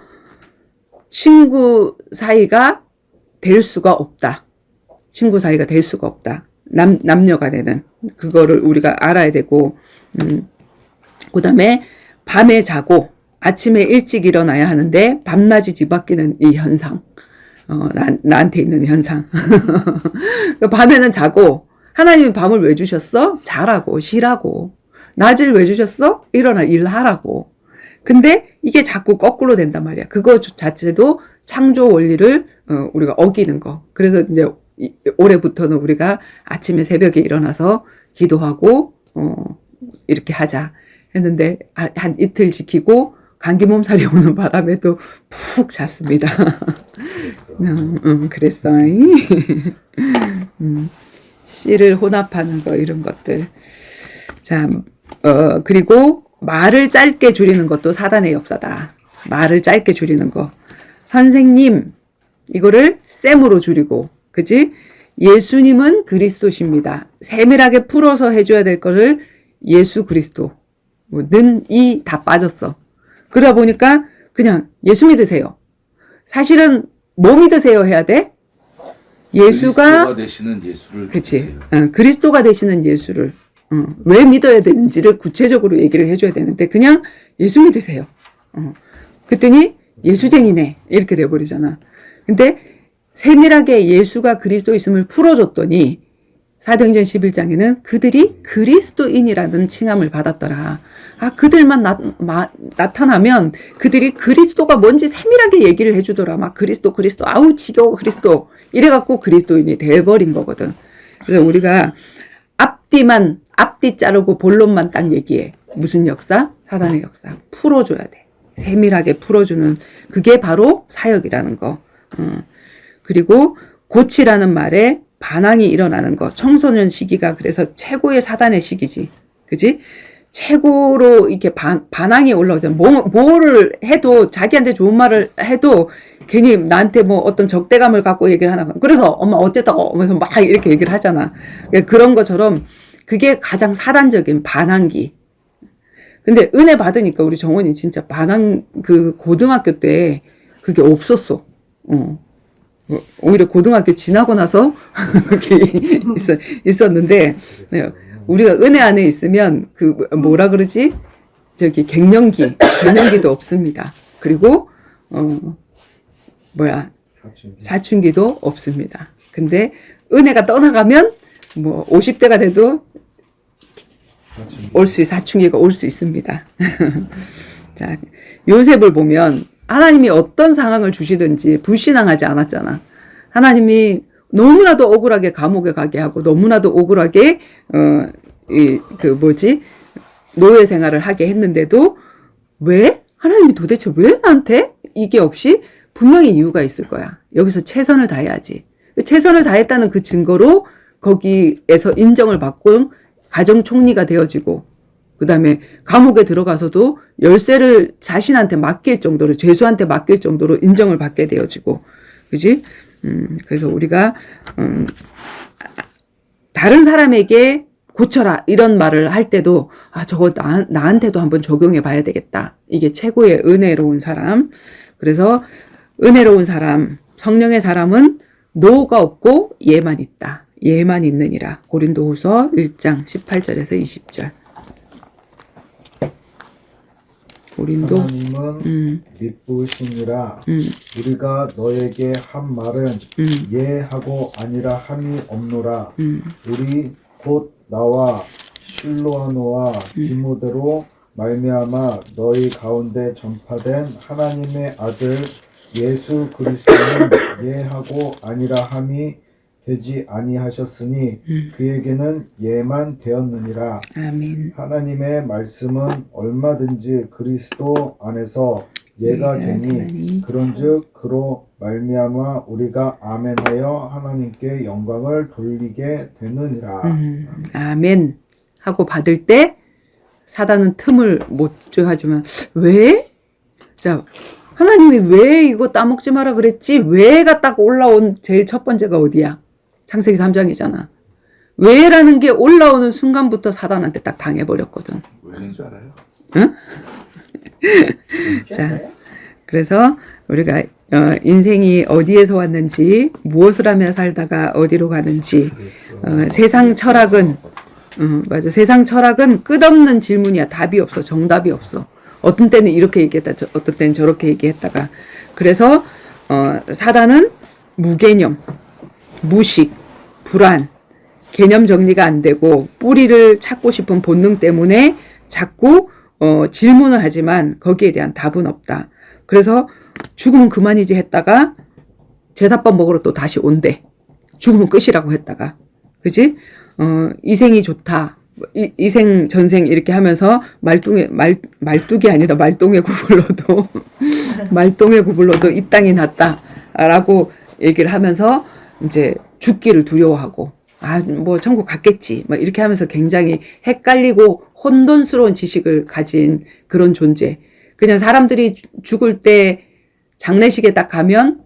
친구 사이가 될 수가 없다. 친구 사이가 될 수가 없다. 남녀 간에는 그거를 우리가 알아야 되고 그 다음에 밤에 자고 아침에 일찍 일어나야 하는데 밤낮이 뒤바뀌는 이 현상 나한테 있는 현상 밤에는 자고 하나님이 밤을 왜 주셨어? 자라고 쉬라고. 낮을 왜 주셨어? 일어나 일하라고. 근데 이게 자꾸 거꾸로 된단 말이야. 그거 자체도 창조 원리를 우리가 어기는 거. 그래서 이제 올해부터는 우리가 아침에 새벽에 일어나서 기도하고 이렇게 하자 했는데 한 이틀 지키고 감기 몸살이 오는 바람에도 푹 잤습니다. 그랬어. 씨를 혼합하는 거 이런 것들. 자, 그리고 말을 짧게 줄이는 것도 사단의 역사다. 말을 짧게 줄이는 거. 선생님, 이거를 쌤으로 줄이고, 그지? 예수님은 그리스도십니다. 세밀하게 풀어서 해줘야 될 거를 예수 그리스도. 는 이 다 빠졌어. 그러다 보니까 그냥 예수 믿으세요. 사실은 뭐 믿으세요 해야 돼? 그리스도가 되시는 예수를 그치. 그리스도가 되시는 예수를. 왜 믿어야 되는지를 구체적으로 얘기를 해줘야 되는데 그냥 예수 믿으세요. 그랬더니 예수쟁이네 이렇게 돼버리잖아. 근데 세밀하게 예수가 그리스도있음을 풀어줬더니 사도행전 11장에는 그들이 그리스도인이라는 칭함을 받았더라. 그들만 나타나면 그들이 그리스도가 뭔지 세밀하게 얘기를 해주더라. 막 그리스도 아우 지겨워 그리스도 이래갖고 그리스도인이 돼버린 거거든. 그래서 우리가 앞뒤 자르고 본론만 딱 얘기해. 무슨 역사? 사단의 역사. 풀어줘야 돼. 세밀하게 풀어주는 그게 바로 사역이라는 거. 그리고 고치라는 말에 반항이 일어나는 거. 청소년 시기가 그래서 최고의 사단의 시기지. 그지? 최고로 이렇게 반항이 올라오잖아. 뭐를 해도 자기한테 좋은 말을 해도 괜히 나한테 뭐 어떤 적대감을 갖고 얘기를 하나 봐. 그래서 엄마 어쨌다고 하면서 막 이렇게 얘기를 하잖아. 그런 것처럼 그게 가장 사단적인 반항기. 근데 은혜 받으니까 우리 정원이 진짜 반항 그 고등학교 때 그게 없었어. 오히려 고등학교 지나고 나서 그게 있었는데 우리가 은혜 안에 있으면 그 뭐라 그러지? 갱년기도 없습니다. 그리고 사춘기도 없습니다. 근데 은혜가 떠나가면 뭐 50대가 돼도 사춘기가 올 수 있습니다. 자, 요셉을 보면 하나님이 어떤 상황을 주시든지 불신앙하지 않았잖아. 하나님이 너무나도 억울하게 감옥에 가게 하고 너무나도 억울하게 노예 생활을 하게 했는데도 왜? 하나님이 도대체 왜 나한테? 이게 없이 분명히 이유가 있을 거야. 여기서 최선을 다해야지. 최선을 다했다는 그 증거로 거기에서 인정을 받고 가정 총리가 되어지고 그 다음에 감옥에 들어가서도 열쇠를 자신한테 맡길 정도로 죄수한테 맡길 정도로 인정을 받게 되어지고 그지? 그래서 우리가 다른 사람에게 고쳐라 이런 말을 할 때도 저거 나한테도 한번 적용해 봐야 되겠다. 이게 최고의 은혜로운 사람. 그래서 은혜로운 사람, 성령의 사람은 노가 없고 예만 있다. 예만 있느니라. 고린도후서 1장 18절에서 20절. 고린도 하나님은 미쁘시니라. 우리가 너에게 한 말은 예하고 아니라 함이 없노라. 우리 곧 나와 실로아노와 디모데로 말미암아 너희 가운데 전파된 하나님의 아들 예수 그리스도는 예하고 아니라 함이 되지 아니하셨으니 그에게는 예만 되었느니라. 아멘. 하나님의 말씀은 얼마든지 그리스도 안에서 예가 되니 그런즉 그로 말미암아 우리가 아멘하여 하나님께 영광을 돌리게 되느니라. 아멘 하고 받을 때 사단은 틈을 못 하지만 왜? 자, 하나님이 왜 이거 따먹지 마라 그랬지? 왜가 딱 올라온 제일 첫 번째가 어디야? 창세기 3장이잖아. 왜라는 게 올라오는 순간부터 사단한테 딱 당해버렸거든. 왜인지 알아요? 응? 자, 그래서 우리가 인생이 어디에서 왔는지, 무엇을 하며 살다가 어디로 가는지, 세상 철학은 맞아. 세상 철학은 끝없는 질문이야. 답이 없어. 정답이 없어. 어떤 때는 이렇게 얘기했다. 어떤 때는 저렇게 얘기했다가. 그래서 사단은 무개념, 무식, 불안, 개념 정리가 안 되고 뿌리를 찾고 싶은 본능 때문에 자꾸 질문을 하지만 거기에 대한 답은 없다. 그래서 죽으면 그만이지 했다가 제사밥 먹으러 또 다시 온대. 죽으면 끝이라고 했다가. 그지? 이생이 좋다. 이생 전생 이렇게 하면서 말뚝이 아니다. 말똥에 구불러도 말똥에 구불러도 이 땅이 낫다라고 얘기를 하면서 이제 죽기를 두려워하고 뭐 천국 갔겠지. 막 이렇게 하면서 굉장히 헷갈리고 혼돈스러운 지식을 가진 그런 존재. 그냥 사람들이 죽을 때 장례식에 딱 가면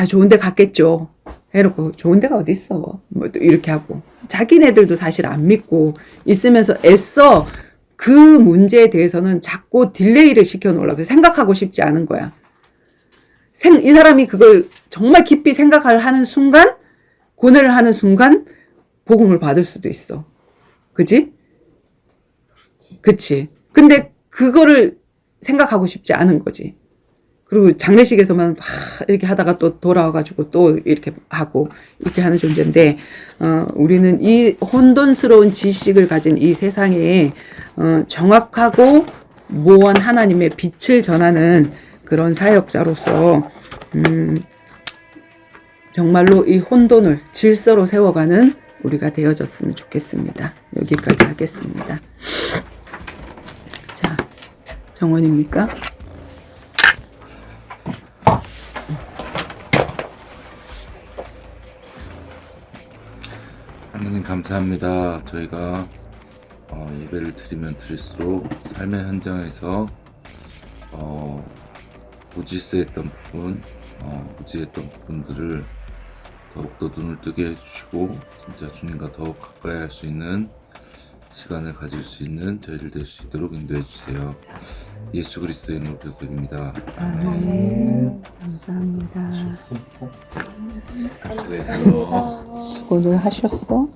좋은 데 갔겠죠. 해놓고 좋은 데가 어디 있어. 뭐 또 이렇게 하고. 자기네들도 사실 안 믿고 있으면서 애써 그 문제에 대해서는 자꾸 딜레이를 시켜놓으려고 생각하고 싶지 않은 거야. 이 사람이 그걸 정말 깊이 생각을 하는 순간, 고뇌를 하는 순간 복음을 받을 수도 있어. 그지? 그치. 근데 그거를 생각하고 싶지 않은 거지. 그리고 장례식에서만 이렇게 하다가 또 돌아와가지고 또 이렇게 하고 이렇게 하는 존재인데, 우리는 이 혼돈스러운 지식을 가진 이 세상에 정확하고 모원 하나님의 빛을 전하는 그런 사역자로서 정말로 이 혼돈을 질서로 세워가는 우리가 되어졌으면 좋겠습니다. 여기까지 하겠습니다. 자, 정원입니까? 하나님 감사합니다. 저희가 예배를 드리면 드릴수록 삶의 현장에서 무질서했던 부분, 무지했던 부분들을 더욱더 눈을 뜨게 해주시고 진짜 주님과 더욱 가까이 할 수 있는 시간을 가질 수 있는 저희들 될 수 있도록 인도해 주세요. 예수 그리스도의 이름으로 기도드립니다. 아멘. 감사합니다. 그래서 수고를 하셨어?